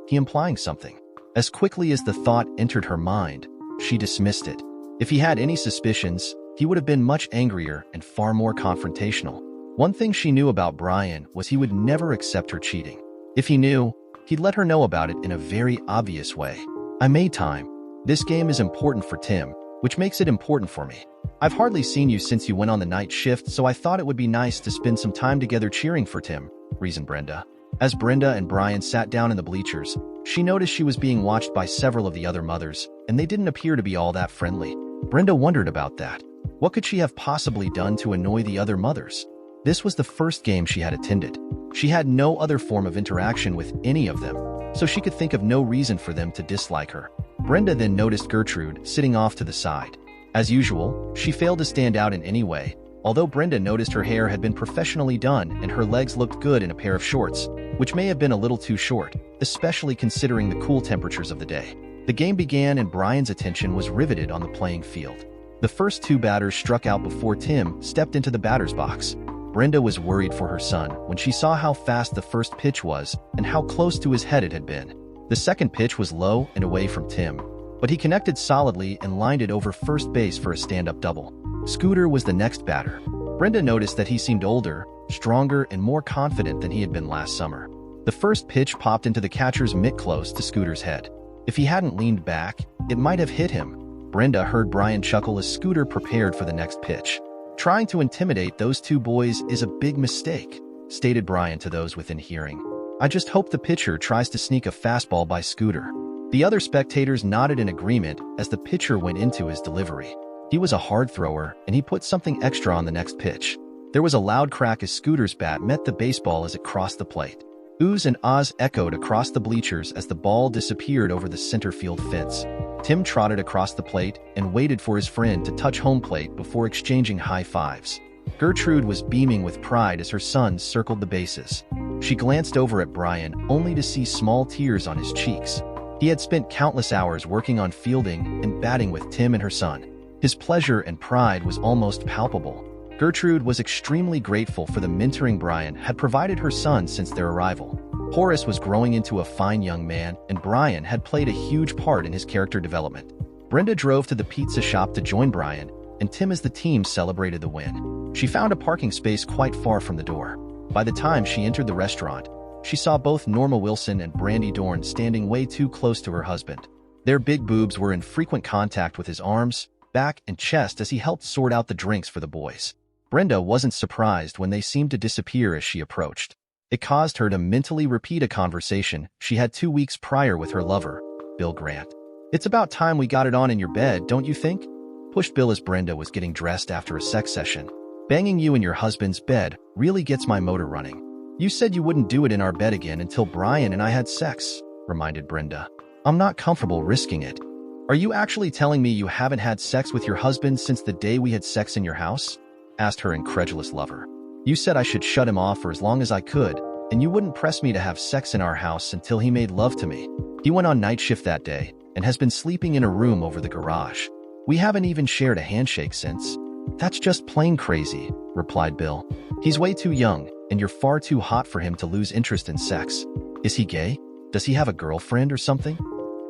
implying something. As quickly as the thought entered her mind, she dismissed it. If he had any suspicions, he would have been much angrier and far more confrontational. One thing she knew about Brian was he would never accept her cheating. If he knew, he'd let her know about it in a very obvious way. "I made time. This game is important for Tim, which makes it important for me. I've hardly seen you since you went on the night shift, so I thought it would be nice to spend some time together cheering for Tim," reasoned Brenda. As Brenda and Brian sat down in the bleachers, she noticed she was being watched by several of the other mothers, and they didn't appear to be all that friendly. Brenda wondered about that. What could she have possibly done to annoy the other mothers? This was the first game she had attended. She had no other form of interaction with any of them, so she could think of no reason for them to dislike her. Brenda then noticed Gertrude sitting off to the side. As usual, she failed to stand out in any way, although Brenda noticed her hair had been professionally done and her legs looked good in a pair of shorts, which may have been a little too short, especially considering the cool temperatures of the day. The game began and Brian's attention was riveted on the playing field. The first two batters struck out before Tim stepped into the batter's box. Brenda was worried for her son when she saw how fast the first pitch was and how close to his head it had been. The second pitch was low and away from Tim, but he connected solidly and lined it over first base for a stand-up double. Scooter was the next batter. Brenda noticed that he seemed older, stronger, and more confident than he had been last summer. The first pitch popped into the catcher's mitt close to Scooter's head. If he hadn't leaned back, it might have hit him. Brenda heard Brian chuckle as Scooter prepared for the next pitch. "Trying to intimidate those two boys is a big mistake," stated Brian to those within hearing. "I just hope the pitcher tries to sneak a fastball by Scooter." The other spectators nodded in agreement as the pitcher went into his delivery. He was a hard thrower, and he put something extra on the next pitch. There was a loud crack as Scooter's bat met the baseball as it crossed the plate. Oohs and ahs echoed across the bleachers as the ball disappeared over the center field fence. Tim trotted across the plate and waited for his friend to touch home plate before exchanging high fives. Gertrude was beaming with pride as her son circled the bases. She glanced over at Brian only to see small tears on his cheeks. He had spent countless hours working on fielding and batting with Tim and her son. His pleasure and pride was almost palpable. Gertrude was extremely grateful for the mentoring Brian had provided her son since their arrival. Horace was growing into a fine young man, and Brian had played a huge part in his character development. Brenda drove to the pizza shop to join Brian, and Tim as the team celebrated the win. She found a parking space quite far from the door. By the time she entered the restaurant, she saw both Norma Wilson and Brandy Dorn standing way too close to her husband. Their big boobs were in frequent contact with his arms, back, and chest as he helped sort out the drinks for the boys. Brenda wasn't surprised when they seemed to disappear as she approached. It caused her to mentally repeat a conversation she had 2 weeks prior with her lover, Bill Grant. "It's about time we got it on in your bed, don't you think?" pushed Bill as Brenda was getting dressed after a sex session. "Banging you in your husband's bed really gets my motor running." "You said you wouldn't do it in our bed again until Brian and I had sex," reminded Brenda. "I'm not comfortable risking it." "Are you actually telling me you haven't had sex with your husband since the day we had sex in your house?" asked her incredulous lover. You said I should shut him off for as long as I could, and you wouldn't press me to have sex in our house until he made love to me. He went on night shift that day and has been sleeping in a room over the garage. We haven't even shared a handshake since. That's just plain crazy, replied Bill. He's way too young, and you're far too hot for him to lose interest in sex. Is he gay? Does he have a girlfriend or something?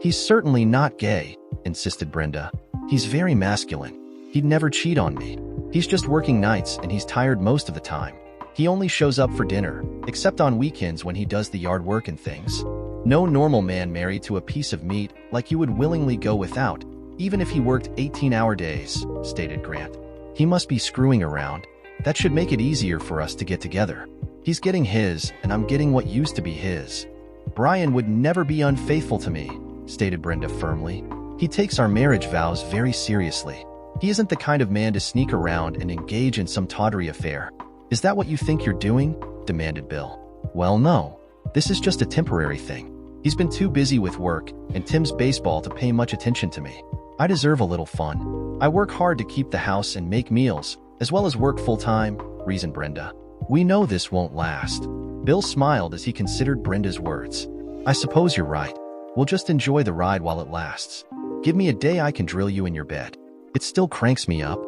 He's certainly not gay, insisted Brenda. He's very masculine. He'd never cheat on me. He's just working nights and he's tired most of the time. He only shows up for dinner, except on weekends when he does the yard work and things. No normal man married to a piece of meat like you would willingly go without, even if he worked 18-hour days, stated Grant. He must be screwing around. That should make it easier for us to get together. He's getting his, and I'm getting what used to be his. Brian would never be unfaithful to me, stated Brenda firmly. He takes our marriage vows very seriously. He isn't the kind of man to sneak around and engage in some tawdry affair. Is that what you think you're doing? Demanded Bill. Well, no. This is just a temporary thing. He's been too busy with work and Tim's baseball to pay much attention to me. I deserve a little fun. I work hard to keep the house and make meals, as well as work full-time, reasoned Brenda. We know this won't last. Bill smiled as he considered Brenda's words. I suppose you're right. We'll just enjoy the ride while it lasts. Give me a day I can drill you in your bed. It still cranks me up.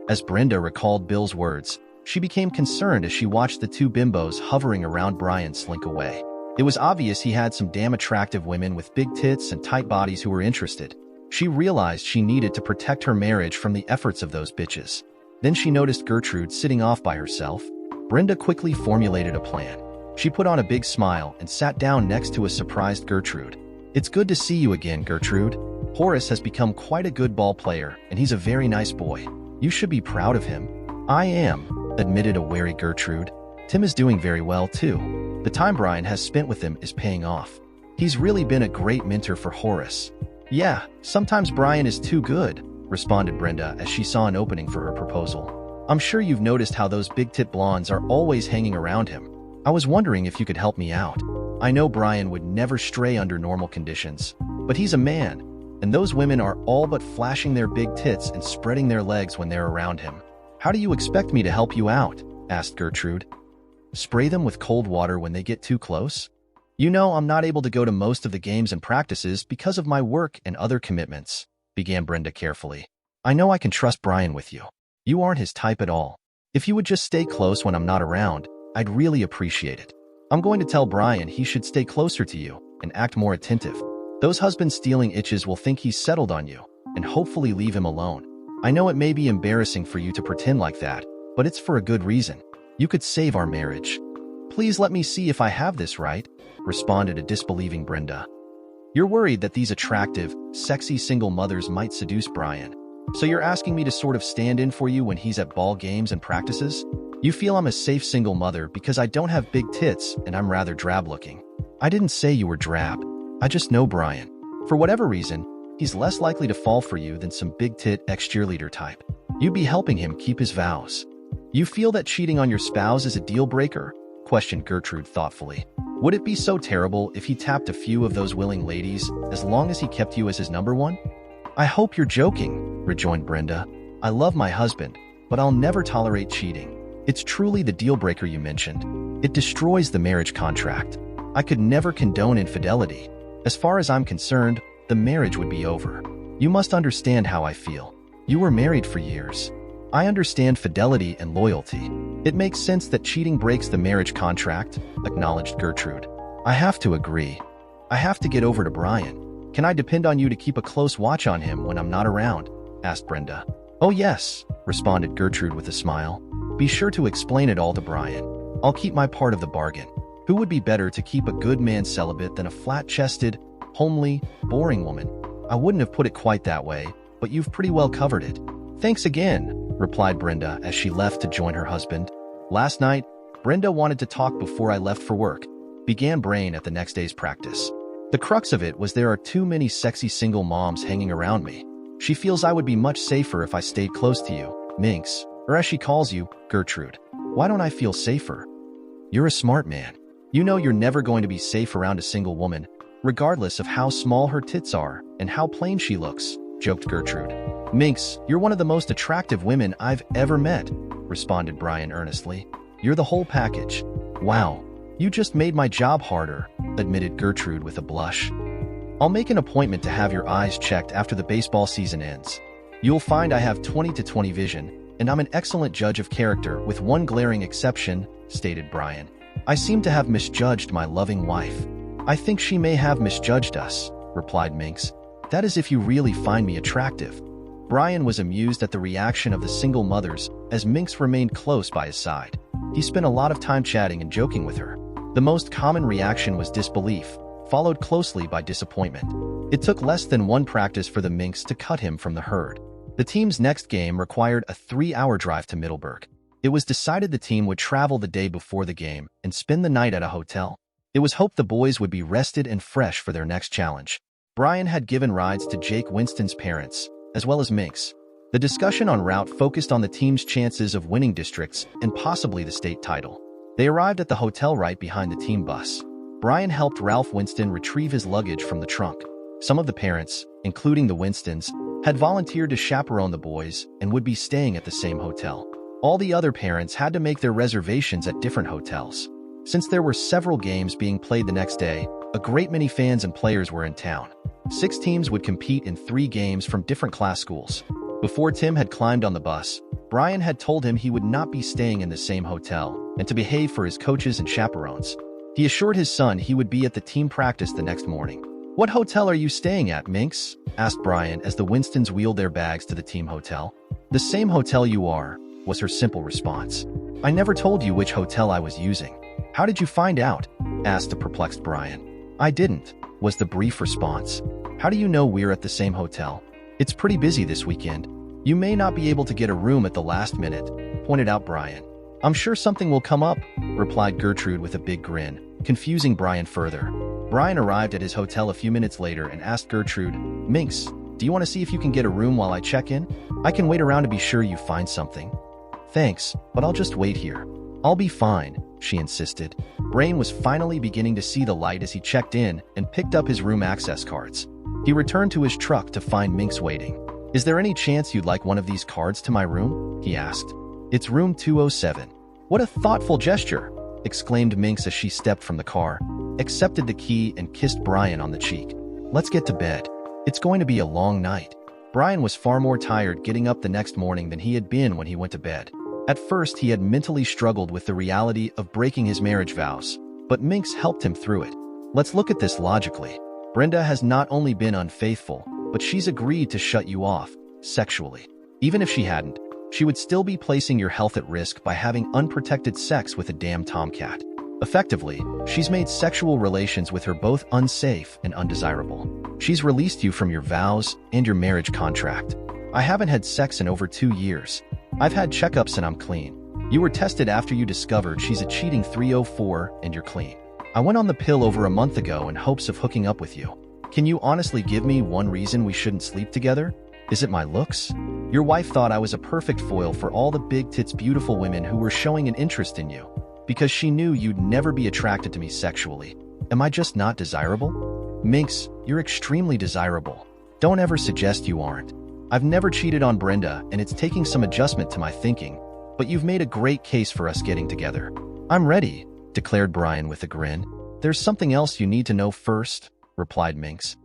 As Brenda recalled Bill's words, she became concerned as she watched the two bimbos hovering around Brian slink away. It was obvious he had some damn attractive women with big tits and tight bodies who were interested. She realized she needed to protect her marriage from the efforts of those bitches. Then she noticed Gertrude sitting off by herself. Brenda quickly formulated a plan. She put on a big smile and sat down next to a surprised Gertrude. It's good to see you again, Gertrude. Horace has become quite a good ball player, and he's a very nice boy. You should be proud of him. I am, admitted a wary Gertrude. Tim is doing very well, too. The time Brian has spent with him is paying off. He's really been a great mentor for Horace. Yeah, sometimes Brian is too good, responded Brenda as she saw an opening for her proposal. I'm sure you've noticed how those big-tit blondes are always hanging around him. I was wondering if you could help me out. I know Brian would never stray under normal conditions, but he's a man, and those women are all but flashing their big tits and spreading their legs when they're around him. How do you expect me to help you out? Asked Gertrude. Spray them with cold water when they get too close? You know I'm not able to go to most of the games and practices because of my work and other commitments, began Brenda carefully. I know I can trust Brian with you. You aren't his type at all. If you would just stay close when I'm not around, I'd really appreciate it. I'm going to tell Brian he should stay closer to you and act more attentive. Those husband-stealing itches will think he's settled on you and hopefully leave him alone. I know it may be embarrassing for you to pretend like that, but it's for a good reason. You could save our marriage. Please let me see if I have this right, responded a disbelieving Brenda. You're worried that these attractive, sexy single mothers might seduce Brian. So you're asking me to sort of stand in for you when he's at ball games and practices? You feel I'm a safe single mother because I don't have big tits and I'm rather drab-looking. I didn't say you were drab. I just know Brian. For whatever reason, he's less likely to fall for you than some big-tit ex-cheerleader type. You'd be helping him keep his vows. You feel that cheating on your spouse is a deal-breaker? Questioned Gertrude thoughtfully. Would it be so terrible if he tapped a few of those willing ladies as long as he kept you as his number one? I hope you're joking, rejoined Brenda. I love my husband, but I'll never tolerate cheating. It's truly the deal-breaker you mentioned. It destroys the marriage contract. I could never condone infidelity. As far as I'm concerned, the marriage would be over. You must understand how I feel. You were married for years. I understand fidelity and loyalty. It makes sense that cheating breaks the marriage contract, acknowledged Gertrude. I have to agree. I have to get over to Brian. Can I depend on you to keep a close watch on him when I'm not around? Asked Brenda. Oh yes, responded Gertrude with a smile. Be sure to explain it all to Brian. I'll keep my part of the bargain. Who would be better to keep a good man celibate than a flat-chested, homely, boring woman? I wouldn't have put it quite that way, but you've pretty well covered it. Thanks again, replied Brenda as she left to join her husband. Last night, Brenda wanted to talk before I left for work, began Brain at the next day's practice. The crux of it was there are too many sexy single moms hanging around me. She feels I would be much safer if I stayed close to you, Minx, or as she calls you, Gertrude. Why don't I feel safer? You're a smart man. You know you're never going to be safe around a single woman, regardless of how small her tits are and how plain she looks, joked Gertrude. Minx, you're one of the most attractive women I've ever met, responded Brian earnestly. You're the whole package. Wow, you just made my job harder, admitted Gertrude with a blush. I'll make an appointment to have your eyes checked after the baseball season ends. You'll find I have 20/20 vision, and I'm an excellent judge of character with one glaring exception, stated Brian. I seem to have misjudged my loving wife. I think she may have misjudged us, replied Minx. That is if you really find me attractive. Brian was amused at the reaction of the single mothers as Minx remained close by his side. He spent a lot of time chatting and joking with her. The most common reaction was disbelief, followed closely by disappointment. It took less than one practice for the Minx to cut him from the herd. The team's next game required a 3-hour drive to Middleburg. It was decided the team would travel the day before the game and spend the night at a hotel. It was hoped the boys would be rested and fresh for their next challenge. Brian had given rides to Jake Winston's parents, as well as Minx. The discussion en route focused on the team's chances of winning districts and possibly the state title. They arrived at the hotel right behind the team bus. Brian helped Ralph Winston retrieve his luggage from the trunk. Some of the parents, including the Winstons, had volunteered to chaperone the boys and would be staying at the same hotel. All the other parents had to make their reservations at different hotels. Since there were several games being played the next day, a great many fans and players were in town. 6 teams would compete in 3 games from different class schools. Before Tim had climbed on the bus, Brian had told him he would not be staying in the same hotel and to behave for his coaches and chaperones. He assured his son he would be at the team practice the next morning. What hotel are you staying at, Minx? Asked Brian as the Winstons wheeled their bags to the team hotel. The same hotel you are, was her simple response. I never told you which hotel I was using. How did you find out? Asked the perplexed Brian. I didn't, was the brief response. How do you know we're at the same hotel? It's pretty busy this weekend. You may not be able to get a room at the last minute, pointed out Brian. I'm sure something will come up, replied Gertrude with a big grin, confusing Brian further. Brian arrived at his hotel a few minutes later and asked Gertrude, Minx, do you want to see if you can get a room while I check in? I can wait around to be sure you find something. Thanks, but I'll just wait here. I'll be fine, she insisted. Brian was finally beginning to see the light as he checked in and picked up his room access cards. He returned to his truck to find Minx waiting. Is there any chance you'd like one of these cards to my room? He asked. It's room 207. What a thoughtful gesture, exclaimed Minx as she stepped from the car, accepted the key and kissed Brian on the cheek. Let's get to bed. It's going to be a long night. Brian was far more tired getting up the next morning than he had been when he went to bed. At first, he had mentally struggled with the reality of breaking his marriage vows, but Minx helped him through it. Let's look at this logically. Brenda has not only been unfaithful, but she's agreed to shut you off, sexually. Even if she hadn't, she would still be placing your health at risk by having unprotected sex with a damn tomcat. Effectively, she's made sexual relations with her both unsafe and undesirable. She's released you from your vows and your marriage contract. I haven't had sex in over 2 years. I've had checkups and I'm clean. You were tested after you discovered she's a cheating 304 and you're clean. I went on the pill over a month ago in hopes of hooking up with you. Can you honestly give me one reason we shouldn't sleep together? Is it my looks? Your wife thought I was a perfect foil for all the big tits beautiful women who were showing an interest in you, because she knew you'd never be attracted to me sexually. Am I just not desirable? Minx, you're extremely desirable. Don't ever suggest you aren't. I've never cheated on Brenda, and it's taking some adjustment to my thinking, but you've made a great case for us getting together. I'm ready, declared Brian with a grin. There's something else you need to know first, replied Minx.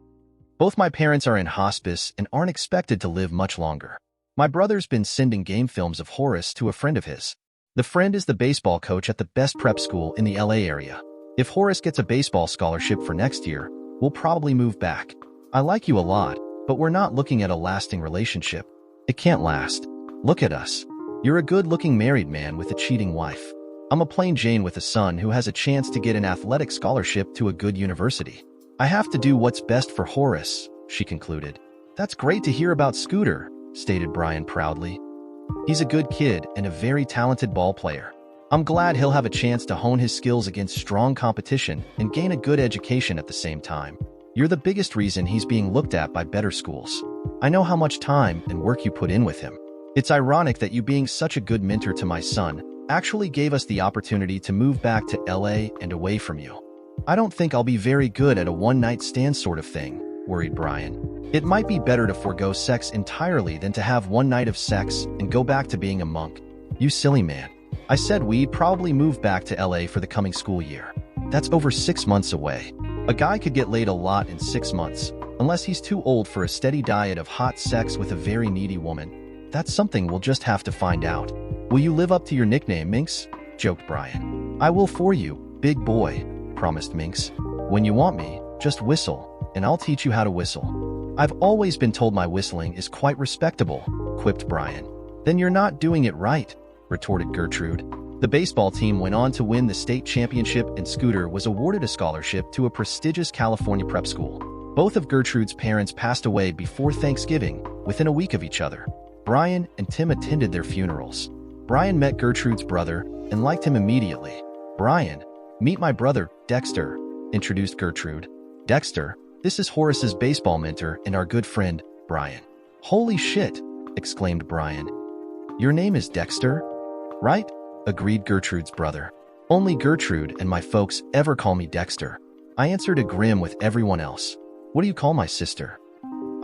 Both my parents are in hospice and aren't expected to live much longer. My brother's been sending game films of Horace to a friend of his. The friend is the baseball coach at the best prep school in the LA area. If Horace gets a baseball scholarship for next year, we'll probably move back. I like you a lot, but we're not looking at a lasting relationship. It can't last. Look at us. You're a good-looking married man with a cheating wife. I'm a plain Jane with a son who has a chance to get an athletic scholarship to a good university. I have to do what's best for Horace, she concluded. That's great to hear about Scooter, stated Brian proudly. He's a good kid and a very talented ball player. I'm glad he'll have a chance to hone his skills against strong competition and gain a good education at the same time. You're the biggest reason he's being looked at by better schools. I know how much time and work you put in with him. It's ironic that you being such a good mentor to my son actually gave us the opportunity to move back to LA and away from you. I don't think I'll be very good at a one-night stand sort of thing, worried Brian. It might be better to forego sex entirely than to have one night of sex and go back to being a monk. You silly man. I said we'd probably move back to LA for the coming school year. That's over 6 months away. A guy could get laid a lot in 6 months, unless he's too old for a steady diet of hot sex with a very needy woman. That's something we'll just have to find out. Will you live up to your nickname, Minx? Joked Brian. I will for you, big boy, promised Minx. When you want me, just whistle, and I'll teach you how to whistle. I've always been told my whistling is quite respectable, quipped Brian. Then you're not doing it right, retorted Gertrude. The baseball team went on to win the state championship, and Scooter was awarded a scholarship to a prestigious California prep school. Both of Gertrude's parents passed away before Thanksgiving, within a week of each other. Brian and Tim attended their funerals. Brian met Gertrude's brother and liked him immediately. Brian, meet my brother, Dexter, introduced Gertrude. Dexter, this is Horace's baseball mentor and our good friend, Brian. Holy shit, exclaimed Brian. Your name is Dexter? Right? Agreed Gertrude's brother. Only Gertrude and my folks ever call me Dexter. I answer to Grim with everyone else. What do you call my sister?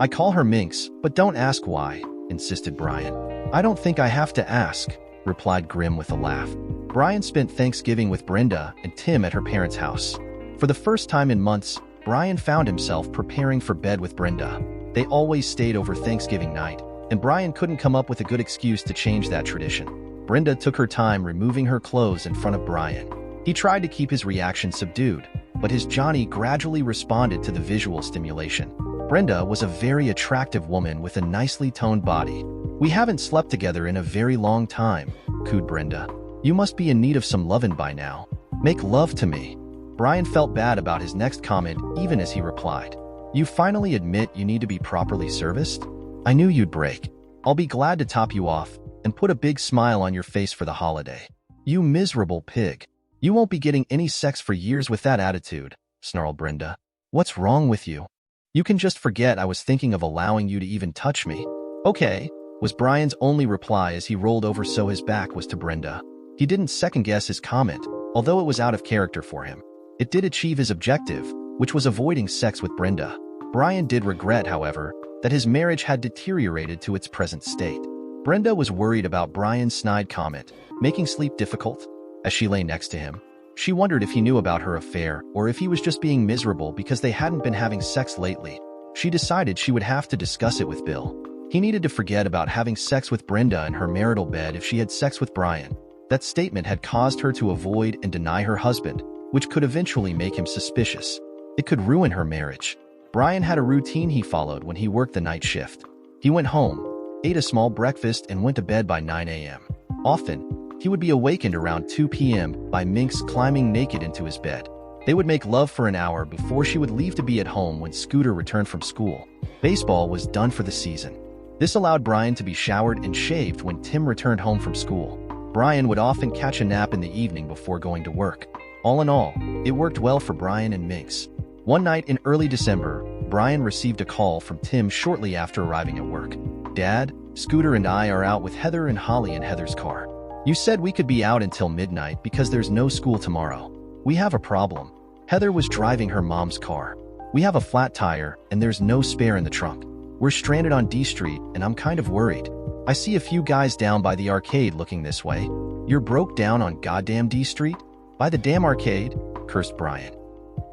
I call her Minx, but don't ask why, insisted Brian. I don't think I have to ask, replied Grim with a laugh. Brian spent Thanksgiving with Brenda and Tim at her parents' house. For the first time in months, Brian found himself preparing for bed with Brenda. They always stayed over Thanksgiving night, and Brian couldn't come up with a good excuse to change that tradition. Brenda took her time removing her clothes in front of Brian. He tried to keep his reaction subdued, but his Johnny gradually responded to the visual stimulation. Brenda was a very attractive woman with a nicely toned body. We haven't slept together in a very long time, cooed Brenda. You must be in need of some lovin' by now. Make love to me. Brian felt bad about his next comment even as he replied. You finally admit you need to be properly serviced? I knew you'd break. I'll be glad to top you off and put a big smile on your face for the holiday. You miserable pig. You won't be getting any sex for years with that attitude, snarled Brenda. What's wrong with you? You can just forget I was thinking of allowing you to even touch me. Okay, was Brian's only reply as he rolled over so his back was to Brenda. He didn't second-guess his comment, although it was out of character for him. It did achieve his objective, which was avoiding sex with Brenda. Brian did regret, however, that his marriage had deteriorated to its present state. Brenda was worried about Brian's snide comment, making sleep difficult. As she lay next to him, she wondered if he knew about her affair or if he was just being miserable because they hadn't been having sex lately. She decided she would have to discuss it with Bill. He needed to forget about having sex with Brenda in her marital bed if she had sex with Brian. That statement had caused her to avoid and deny her husband, which could eventually make him suspicious. It could ruin her marriage. Brian had a routine he followed when he worked the night shift. He went home, ate a small breakfast, and went to bed by 9 a.m. Often, he would be awakened around 2 p.m. by Minx climbing naked into his bed. They would make love for an hour before she would leave to be at home when Scooter returned from school. Baseball was done for the season. This allowed Brian to be showered and shaved when Tim returned home from school. Brian would often catch a nap in the evening before going to work. All in all, it worked well for Brian and Minx. One night in early December, Brian received a call from Tim shortly after arriving at work. Dad, Scooter and I are out with Heather and Holly in Heather's car. You said we could be out until midnight because there's no school tomorrow. We have a problem. Heather was driving her mom's car. We have a flat tire and there's no spare in the trunk. We're stranded on D Street and I'm kind of worried. I see a few guys down by the arcade looking this way. You're broke down on goddamn D Street? By the damn arcade? Cursed Brian.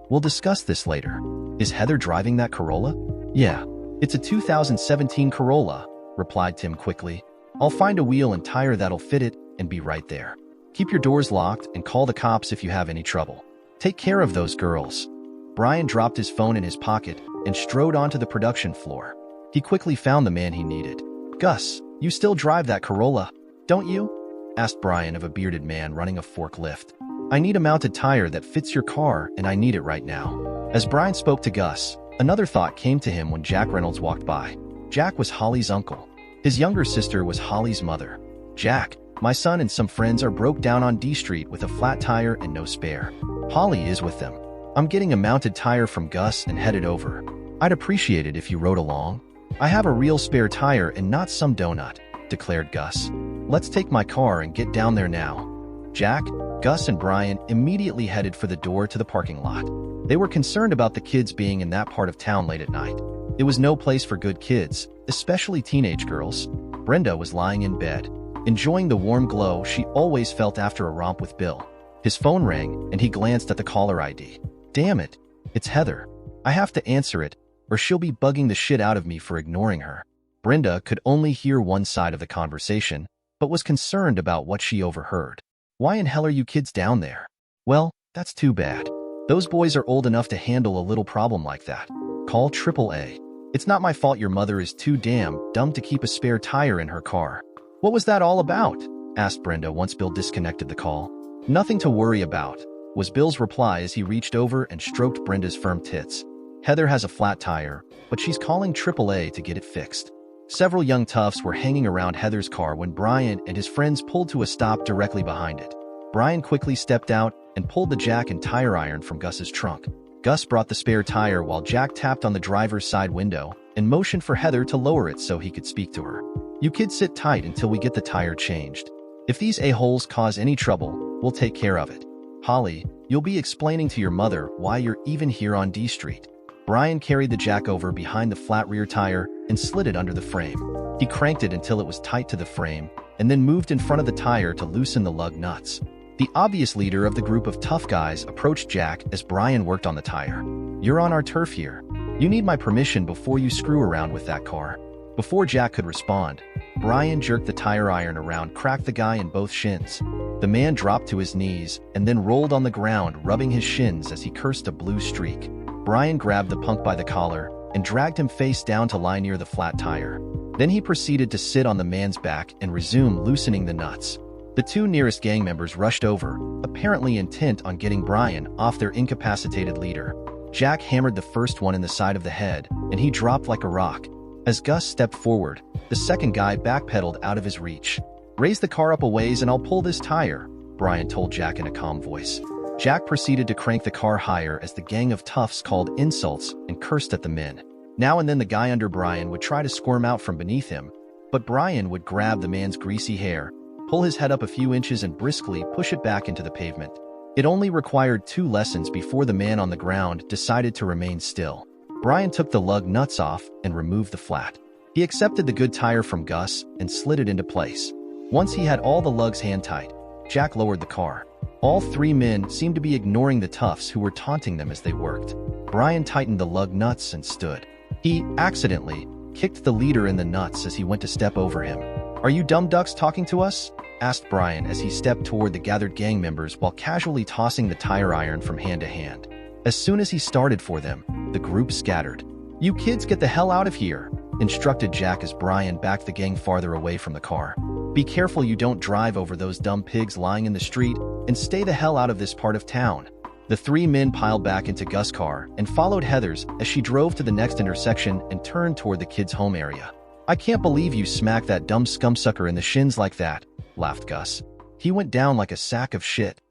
We'll discuss this later. Is Heather driving that Corolla? Yeah, it's a 2017 Corolla, replied Tim quickly. I'll find a wheel and tire that'll fit it and be right there. Keep your doors locked and call the cops if you have any trouble. Take care of those girls. Brian dropped his phone in his pocket and strode onto the production floor. He quickly found the man he needed. Gus, you still drive that Corolla, don't you? Asked Brian of a bearded man running a forklift. I need a mounted tire that fits your car and I need it right now. As Brian spoke to Gus, another thought came to him when Jack Reynolds walked by. Jack was Holly's uncle. His younger sister was Holly's mother. Jack, my son and some friends are broke down on D Street with a flat tire and no spare. Holly is with them. I'm getting a mounted tire from Gus and headed over. I'd appreciate it if you rode along. I have a real spare tire and not some donut, declared Gus. Let's take my car and get down there now. Jack, Gus, and Brian immediately headed for the door to the parking lot. They were concerned about the kids being in that part of town late at night. It was no place for good kids, especially teenage girls. Brenda was lying in bed. enjoying the warm glow she always felt after a romp with Bill. His phone rang, and he glanced at the caller ID. Damn it, it's Heather. I have to answer it, or she'll be bugging the shit out of me for ignoring her. Brenda could only hear one side of the conversation, but was concerned about what she overheard. Why in hell are you kids down there? Well, that's too bad. Those boys are old enough to handle a little problem like that. Call AAA. It's not my fault your mother is too damn dumb to keep a spare tire in her car. What was that all about? Asked Brenda once Bill disconnected the call. Nothing to worry about, was Bill's reply as he reached over and stroked Brenda's firm tits. Heather has a flat tire, but she's calling AAA to get it fixed. Several young toughs were hanging around Heather's car when Brian and his friends pulled to a stop directly behind it. Brian quickly stepped out and pulled the jack and tire iron from Gus's trunk. Gus brought the spare tire while Jack tapped on the driver's side window and motioned for Heather to lower it so he could speak to her. You kids sit tight until we get the tire changed. If these a-holes cause any trouble, we'll take care of it. Holly, you'll be explaining to your mother why you're even here on D Street. Brian carried the jack over behind the flat rear tire and slid it under the frame. He cranked it until it was tight to the frame and then moved in front of the tire to loosen the lug nuts. The obvious leader of the group of tough guys approached Jack as Brian worked on the tire. You're on our turf here. You need my permission before you screw around with that car. Before Jack could respond, Brian jerked the tire iron around, cracked the guy in both shins. The man dropped to his knees and then rolled on the ground, rubbing his shins as he cursed a blue streak. Brian grabbed the punk by the collar and dragged him face down to lie near the flat tire. Then he proceeded to sit on the man's back and resume loosening the nuts. The two nearest gang members rushed over, apparently intent on getting Brian off their incapacitated leader. Jack hammered the first one in the side of the head, and he dropped like a rock. As Gus stepped forward, the second guy backpedaled out of his reach. Raise the car up a ways and I'll pull this tire, Brian told Jack in a calm voice. Jack proceeded to crank the car higher as the gang of toughs called insults and cursed at the men. Now and then the guy under Brian would try to squirm out from beneath him, but Brian would grab the man's greasy hair, pull his head up a few inches and briskly push it back into the pavement. It only required 2 lessons before the man on the ground decided to remain still. Brian took the lug nuts off and removed the flat. He accepted the good tire from Gus and slid it into place. Once he had all the lugs hand-tight, Jack lowered the car. All 3 men seemed to be ignoring the toughs who were taunting them as they worked. Brian tightened the lug nuts and stood. He, accidentally, kicked the leader in the nuts as he went to step over him. Are you dumb ducks talking to us? Asked Brian as he stepped toward the gathered gang members while casually tossing the tire iron from hand to hand. As soon as he started for them, the group scattered. You kids get the hell out of here, instructed Jack as Brian backed the gang farther away from the car. Be careful you don't drive over those dumb pigs lying in the street, and stay the hell out of this part of town. The 3 men piled back into Gus' car and followed Heather's as she drove to the next intersection and turned toward the kids' home area. I can't believe you smacked that dumb scumsucker in the shins like that, laughed Gus. He went down like a sack of shit.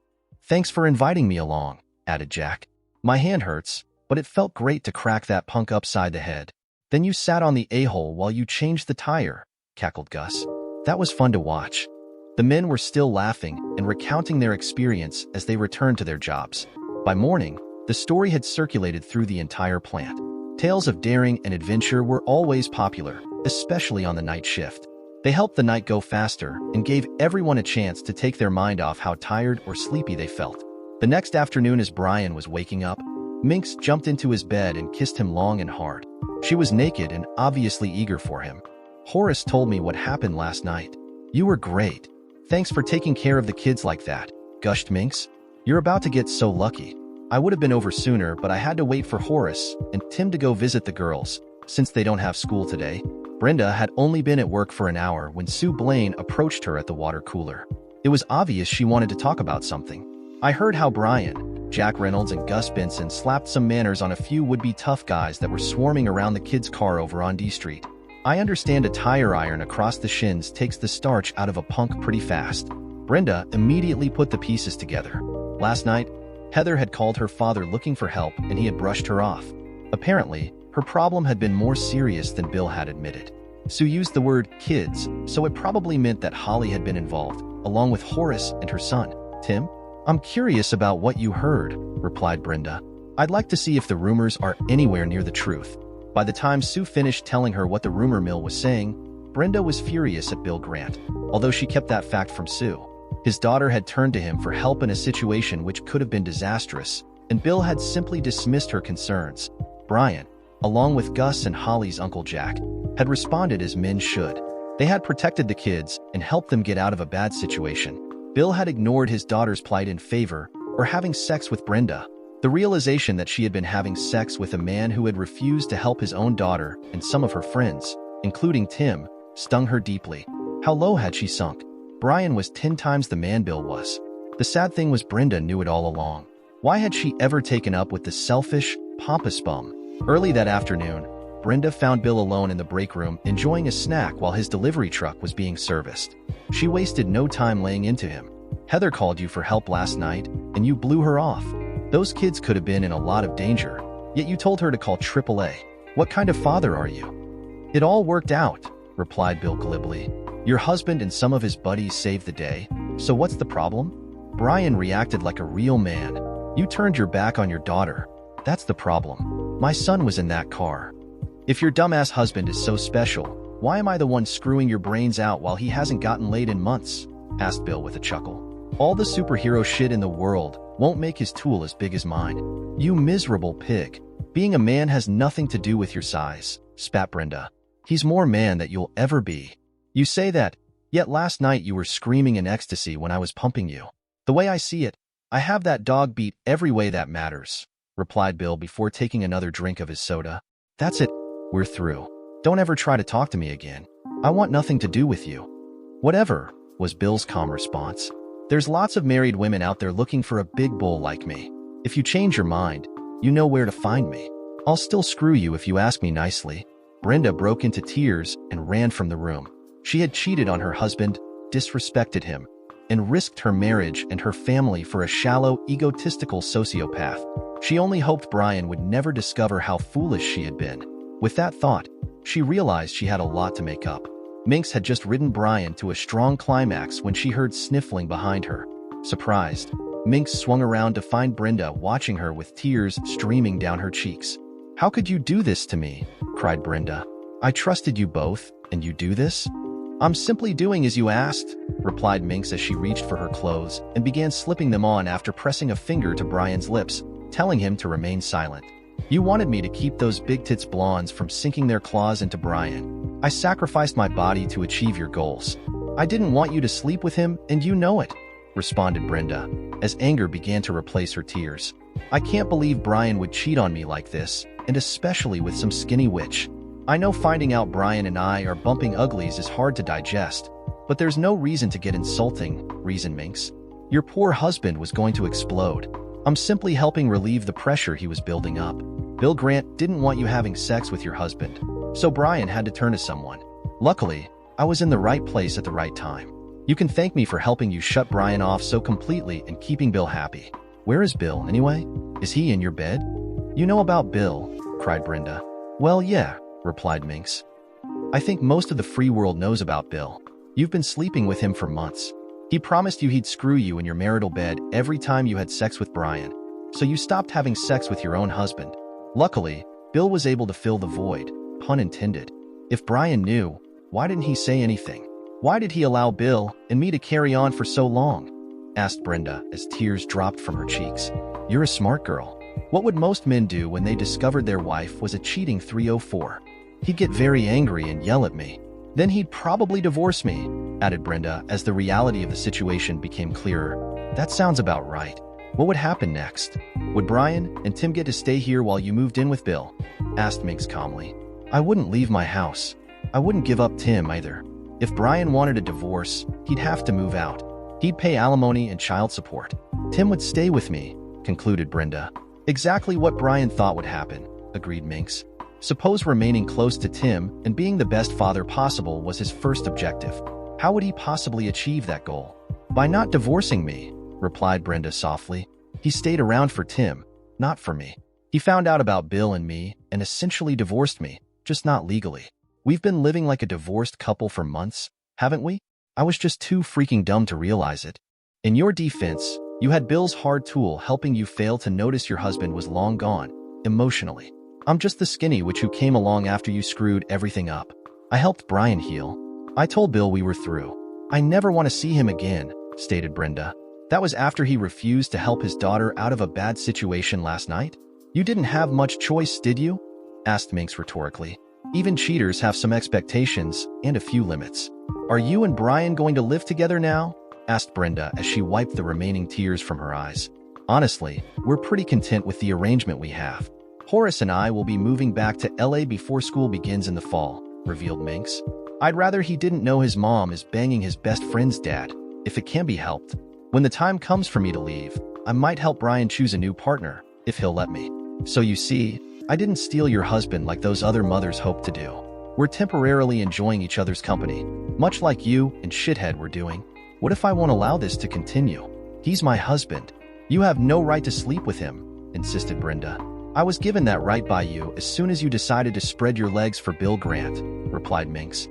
Thanks for inviting me along, added Jack. My hand hurts, but it felt great to crack that punk upside the head. Then you sat on the a-hole while you changed the tire, cackled Gus. That was fun to watch. The men were still laughing and recounting their experience as they returned to their jobs. By morning, the story had circulated through the entire plant. Tales of daring and adventure were always popular, especially on the night shift. They helped the night go faster and gave everyone a chance to take their mind off how tired or sleepy they felt. The next afternoon, as Brian was waking up, Minx jumped into his bed and kissed him long and hard. She was naked and obviously eager for him. Horace told me what happened last night. You were great. Thanks for taking care of the kids like that, gushed Minx. You're about to get so lucky. I would have been over sooner, but I had to wait for Horace and Tim to go visit the girls, since they don't have school today. Brenda had only been at work for an hour when Sue Blaine approached her at the water cooler. It was obvious she wanted to talk about something. I heard how Brian, Jack Reynolds, and Gus Benson slapped some manners on a few would-be tough guys that were swarming around the kids' car over on D Street. I understand a tire iron across the shins takes the starch out of a punk pretty fast. Brenda immediately put the pieces together. Last night, Heather had called her father looking for help and he had brushed her off. Apparently, her problem had been more serious than Bill had admitted. Sue used the word kids, so it probably meant that Holly had been involved, along with Horace and her son, Tim. I'm curious about what you heard, replied Brenda. I'd like to see if the rumors are anywhere near the truth. By the time Sue finished telling her what the rumor mill was saying, Brenda was furious at Bill Grant, although she kept that fact from Sue. His daughter had turned to him for help in a situation which could have been disastrous, and Bill had simply dismissed her concerns. Brian, along with Gus and Holly's Uncle Jack, had responded as men should. They had protected the kids and helped them get out of a bad situation. Bill had ignored his daughter's plight in favor or having sex with Brenda. The realization that she had been having sex with a man who had refused to help his own daughter and some of her friends, including Tim, stung her deeply. How low had she sunk? Brian was 10 times the man Bill was. The sad thing was Brenda knew it all along. Why had she ever taken up with the selfish, pompous bum? Early that afternoon, Brenda found Bill alone in the break room enjoying a snack while his delivery truck was being serviced. She wasted no time laying into him. Heather called you for help last night, and you blew her off. Those kids could have been in a lot of danger, yet you told her to call AAA. What kind of father are you? It all worked out, replied Bill glibly. Your husband and some of his buddies saved the day, so what's the problem? Brian reacted like a real man. You turned your back on your daughter. That's the problem. My son was in that car. If your dumbass husband is so special, why am I the one screwing your brains out while he hasn't gotten laid in months? Asked Bill with a chuckle. All the superhero shit in the world won't make his tool as big as mine. You miserable pig. Being a man has nothing to do with your size, spat Brenda. He's more man than you'll ever be. You say that, yet last night you were screaming in ecstasy when I was pumping you. The way I see it, I have that dog beat every way that matters, replied Bill before taking another drink of his soda. That's it. We're through. Don't ever try to talk to me again. I want nothing to do with you. Whatever, was Bill's calm response. There's lots of married women out there looking for a big bull like me. If you change your mind, you know where to find me. I'll still screw you if you ask me nicely. Brenda broke into tears and ran from the room. She had cheated on her husband, disrespected him, and risked her marriage and her family for a shallow, egotistical sociopath. She only hoped Brian would never discover how foolish she had been. With that thought, she realized she had a lot to make up. Minx had just ridden Brian to a strong climax when she heard sniffling behind her. Surprised, Minx swung around to find Brenda watching her with tears streaming down her cheeks. How could you do this to me? Cried Brenda. I trusted you both, and you do this? I'm simply doing as you asked, replied Minx as she reached for her clothes and began slipping them on after pressing a finger to Brian's lips, telling him to remain silent. You wanted me to keep those big tits blondes from sinking their claws into Brian. I sacrificed my body to achieve your goals. I didn't want you to sleep with him, and you know it, responded Brenda, as anger began to replace her tears. I can't believe Brian would cheat on me like this, and especially with some skinny witch. I know finding out Brian and I are bumping uglies is hard to digest, but there's no reason to get insulting, reasoned Minx. Your poor husband was going to explode. I'm simply helping relieve the pressure he was building up. Bill Grant didn't want you having sex with your husband, so Brian had to turn to someone. Luckily, I was in the right place at the right time. You can thank me for helping you shut Brian off so completely and keeping Bill happy. Where is Bill, anyway? Is he in your bed? You know about Bill, cried Brenda. Well, yeah, replied Minx. I think most of the free world knows about Bill. You've been sleeping with him for months. He promised you he'd screw you in your marital bed every time you had sex with Brian, so you stopped having sex with your own husband. Luckily, Bill was able to fill the void, pun intended. If Brian knew, why didn't he say anything? Why did he allow Bill and me to carry on for so long? Asked Brenda as tears dropped from her cheeks. You're a smart girl. What would most men do when they discovered their wife was a cheating 304? He'd get very angry and yell at me. Then he'd probably divorce me, added Brenda as the reality of the situation became clearer. That sounds about right. What would happen next? Would Brian and Tim get to stay here while you moved in with Bill? Asked Minx calmly. I wouldn't leave my house. I wouldn't give up Tim either. If Brian wanted a divorce, he'd have to move out. He'd pay alimony and child support. Tim would stay with me, concluded Brenda. Exactly what Brian thought would happen, agreed Minx. Suppose remaining close to Tim and being the best father possible was his first objective. How would he possibly achieve that goal? By not divorcing me, replied Brenda softly. He stayed around for Tim, not for me. He found out about Bill and me and essentially divorced me, just not legally. We've been living like a divorced couple for months, haven't we? I was just too freaking dumb to realize it. In your defense, you had Bill's hard tool helping you fail to notice your husband was long gone, emotionally. I'm just the skinny witch who came along after you screwed everything up. I helped Brian heal. I told Bill we were through. I never want to see him again, stated Brenda. That was after he refused to help his daughter out of a bad situation last night? You didn't have much choice, did you? Asked Minx rhetorically. Even cheaters have some expectations and a few limits. Are you and Brian going to live together now? Asked Brenda as she wiped the remaining tears from her eyes. Honestly, we're pretty content with the arrangement we have. Horace and I will be moving back to LA before school begins in the fall, revealed Minx. I'd rather he didn't know his mom is banging his best friend's dad, if it can be helped. When the time comes for me to leave, I might help Brian choose a new partner, if he'll let me. So you see, I didn't steal your husband like those other mothers hoped to do. We're temporarily enjoying each other's company, much like you and Shithead were doing. What if I won't allow this to continue? He's my husband. You have no right to sleep with him, insisted Brenda. I was given that right by you as soon as you decided to spread your legs for Bill Grant, replied Minx.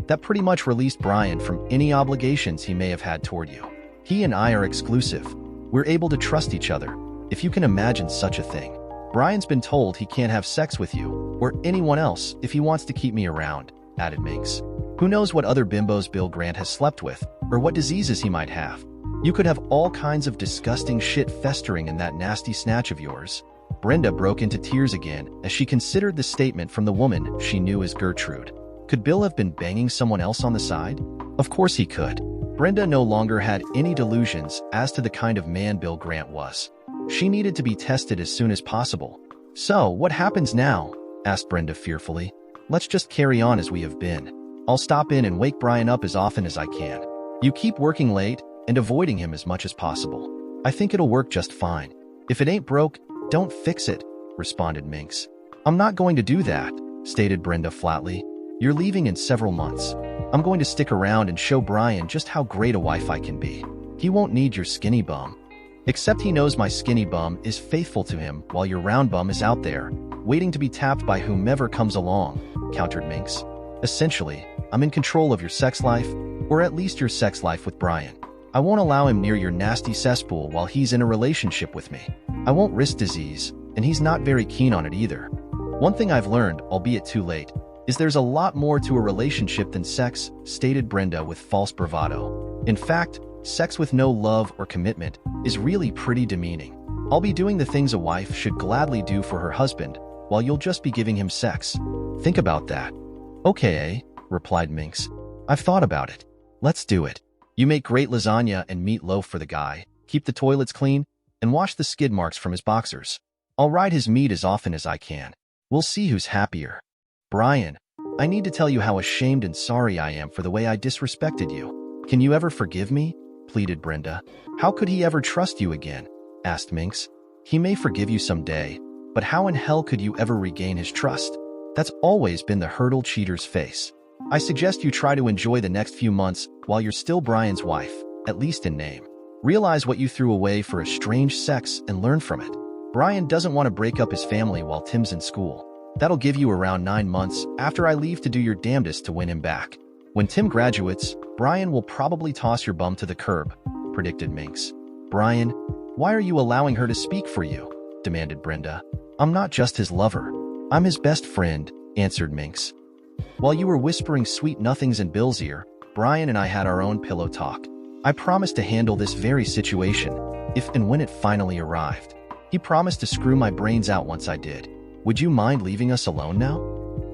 That pretty much released Brian from any obligations he may have had toward you. He and I are exclusive. We're able to trust each other, if you can imagine such a thing. Brian's been told he can't have sex with you, or anyone else if he wants to keep me around, added Minx. Who knows what other bimbos Bill Grant has slept with, or what diseases he might have. You could have all kinds of disgusting shit festering in that nasty snatch of yours. Brenda broke into tears again as she considered the statement from the woman she knew as Gertrude. Could Bill have been banging someone else on the side? Of course he could. Brenda no longer had any delusions as to the kind of man Bill Grant was. She needed to be tested as soon as possible. So, what happens now? Asked Brenda fearfully. Let's just carry on as we have been. I'll stop in and wake Brian up as often as I can. You keep working late and avoiding him as much as possible. I think it'll work just fine. If it ain't broke, don't fix it, responded Minx. I'm not going to do that, stated Brenda flatly. You're leaving in several months. I'm going to stick around and show Brian just how great a wife I can be. He won't need your skinny bum. Except he knows my skinny bum is faithful to him while your round bum is out there, waiting to be tapped by whomever comes along, countered Minx. Essentially, I'm in control of your sex life, or at least your sex life with Brian. I won't allow him near your nasty cesspool while he's in a relationship with me. I won't risk disease, and he's not very keen on it either. One thing I've learned, albeit too late, is there's a lot more to a relationship than sex, stated Brenda with false bravado. In fact, sex with no love or commitment is really pretty demeaning. I'll be doing the things a wife should gladly do for her husband, while you'll just be giving him sex. Think about that. Okay, replied Minx. I've thought about it. Let's do it. You make great lasagna and meatloaf for the guy, keep the toilets clean, and wash the skid marks from his boxers. I'll ride his meat as often as I can. We'll see who's happier. Brian, I need to tell you how ashamed and sorry I am for the way I disrespected you. Can you ever forgive me? Pleaded Brenda. How could he ever trust you again? Asked Minx. He may forgive you someday, but how in hell could you ever regain his trust? That's always been the hurdle cheaters face. I suggest you try to enjoy the next few months while you're still Brian's wife, at least in name. Realize what you threw away for estranged sex and learn from it. Brian doesn't want to break up his family while Tim's in school. That'll give you around 9 months after I leave to do your damnedest to win him back. When Tim graduates, Brian will probably toss your bum to the curb, predicted Minx. Brian, why are you allowing her to speak for you? Demanded Brenda. I'm not just his lover. I'm his best friend, answered Minx. While you were whispering sweet nothings in Bill's ear, Brian and I had our own pillow talk. I promised to handle this very situation, if and when it finally arrived. He promised to screw my brains out once I did. Would you mind leaving us alone now?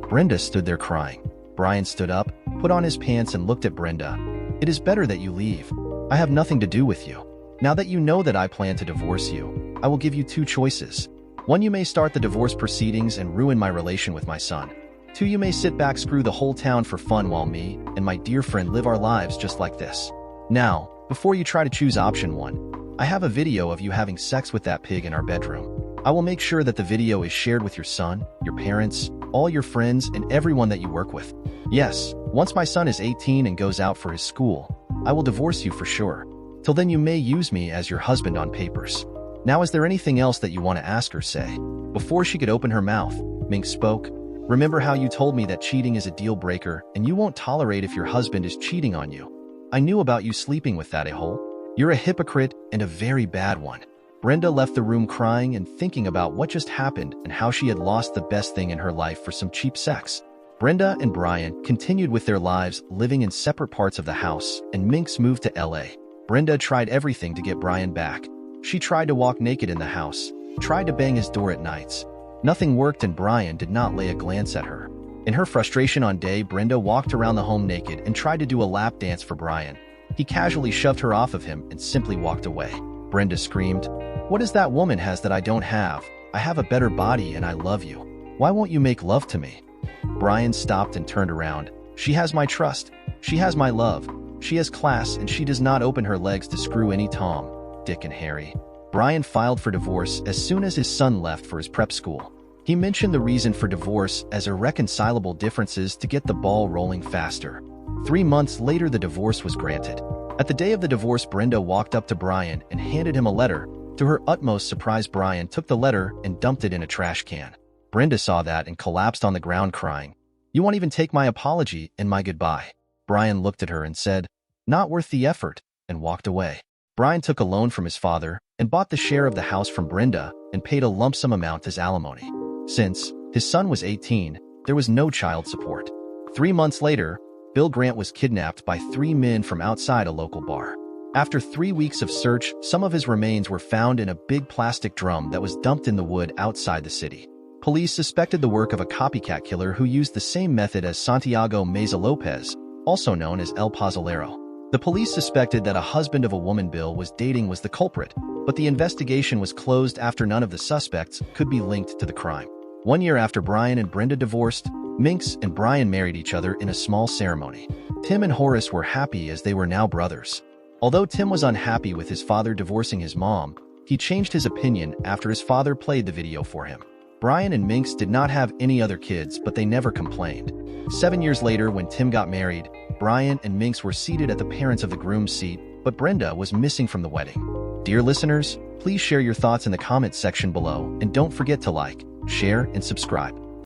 Brenda stood there crying. Brian stood up, put on his pants and looked at Brenda. It is better that you leave. I have nothing to do with you. Now that you know that I plan to divorce you, I will give you 2 choices. 1, you may start the divorce proceedings and ruin my relation with my son. 2, you may sit back, screw the whole town for fun while me and my dear friend live our lives just like this. Now, before you try to choose option 1, I have a video of you having sex with that pig in our bedroom. I will make sure that the video is shared with your son, your parents, all your friends, and everyone that you work with. Yes, once my son is 18 and goes out for his school, I will divorce you for sure. Till then you may use me as your husband on papers. Now is there anything else that you want to ask or say? Before she could open her mouth, Minx spoke. Remember how you told me that cheating is a deal breaker and you won't tolerate if your husband is cheating on you. I knew about you sleeping with that a-hole. You're a hypocrite and a very bad one. Brenda left the room crying and thinking about what just happened and how she had lost the best thing in her life for some cheap sex. Brenda and Brian continued with their lives, living in separate parts of the house, and Minx moved to LA. Brenda tried everything to get Brian back. She tried to walk naked in the house, tried to bang his door at nights. Nothing worked, and Brian did not lay a glance at her. In her frustration on day, Brenda walked around the home naked and tried to do a lap dance for Brian. He casually shoved her off of him and simply walked away. Brenda screamed, "What is that woman has that I don't have? I have a better body and I love you. Why won't you make love to me?" Brian stopped and turned around. "She has my trust. She has my love. She has class, and she does not open her legs to screw any Tom, Dick, and Harry." Brian filed for divorce as soon as his son left for his prep school. He mentioned the reason for divorce as irreconcilable differences to get the ball rolling faster. 3 months later, the divorce was granted. At the day of the divorce, Brenda walked up to Brian and handed him a letter. To her utmost surprise, Brian took the letter and dumped it in a trash can. Brenda saw that and collapsed on the ground crying, "You won't even take my apology and my goodbye." Brian looked at her and said, "Not worth the effort," and walked away. Brian took a loan from his father and bought the share of the house from Brenda and paid a lump sum amount as alimony. Since his son was 18, there was no child support. 3 months later, Bill Grant was kidnapped by 3 men from outside a local bar. After 3 weeks of search, some of his remains were found in a big plastic drum that was dumped in the wood outside the city. Police suspected the work of a copycat killer who used the same method as Santiago Meza Lopez, also known as El Pozolero. The police suspected that a husband of a woman Bill was dating was the culprit, but the investigation was closed after none of the suspects could be linked to the crime. 1 year after Brian and Brenda divorced, Minx and Brian married each other in a small ceremony. Tim and Horace were happy as they were now brothers. Although Tim was unhappy with his father divorcing his mom, he changed his opinion after his father played the video for him. Brian and Minx did not have any other kids, but they never complained. 7 years later, when Tim got married, Brian and Minx were seated at the parents of the groom's seat, but Brenda was missing from the wedding. Dear listeners, please share your thoughts in the comments section below, and don't forget to like, share, and subscribe.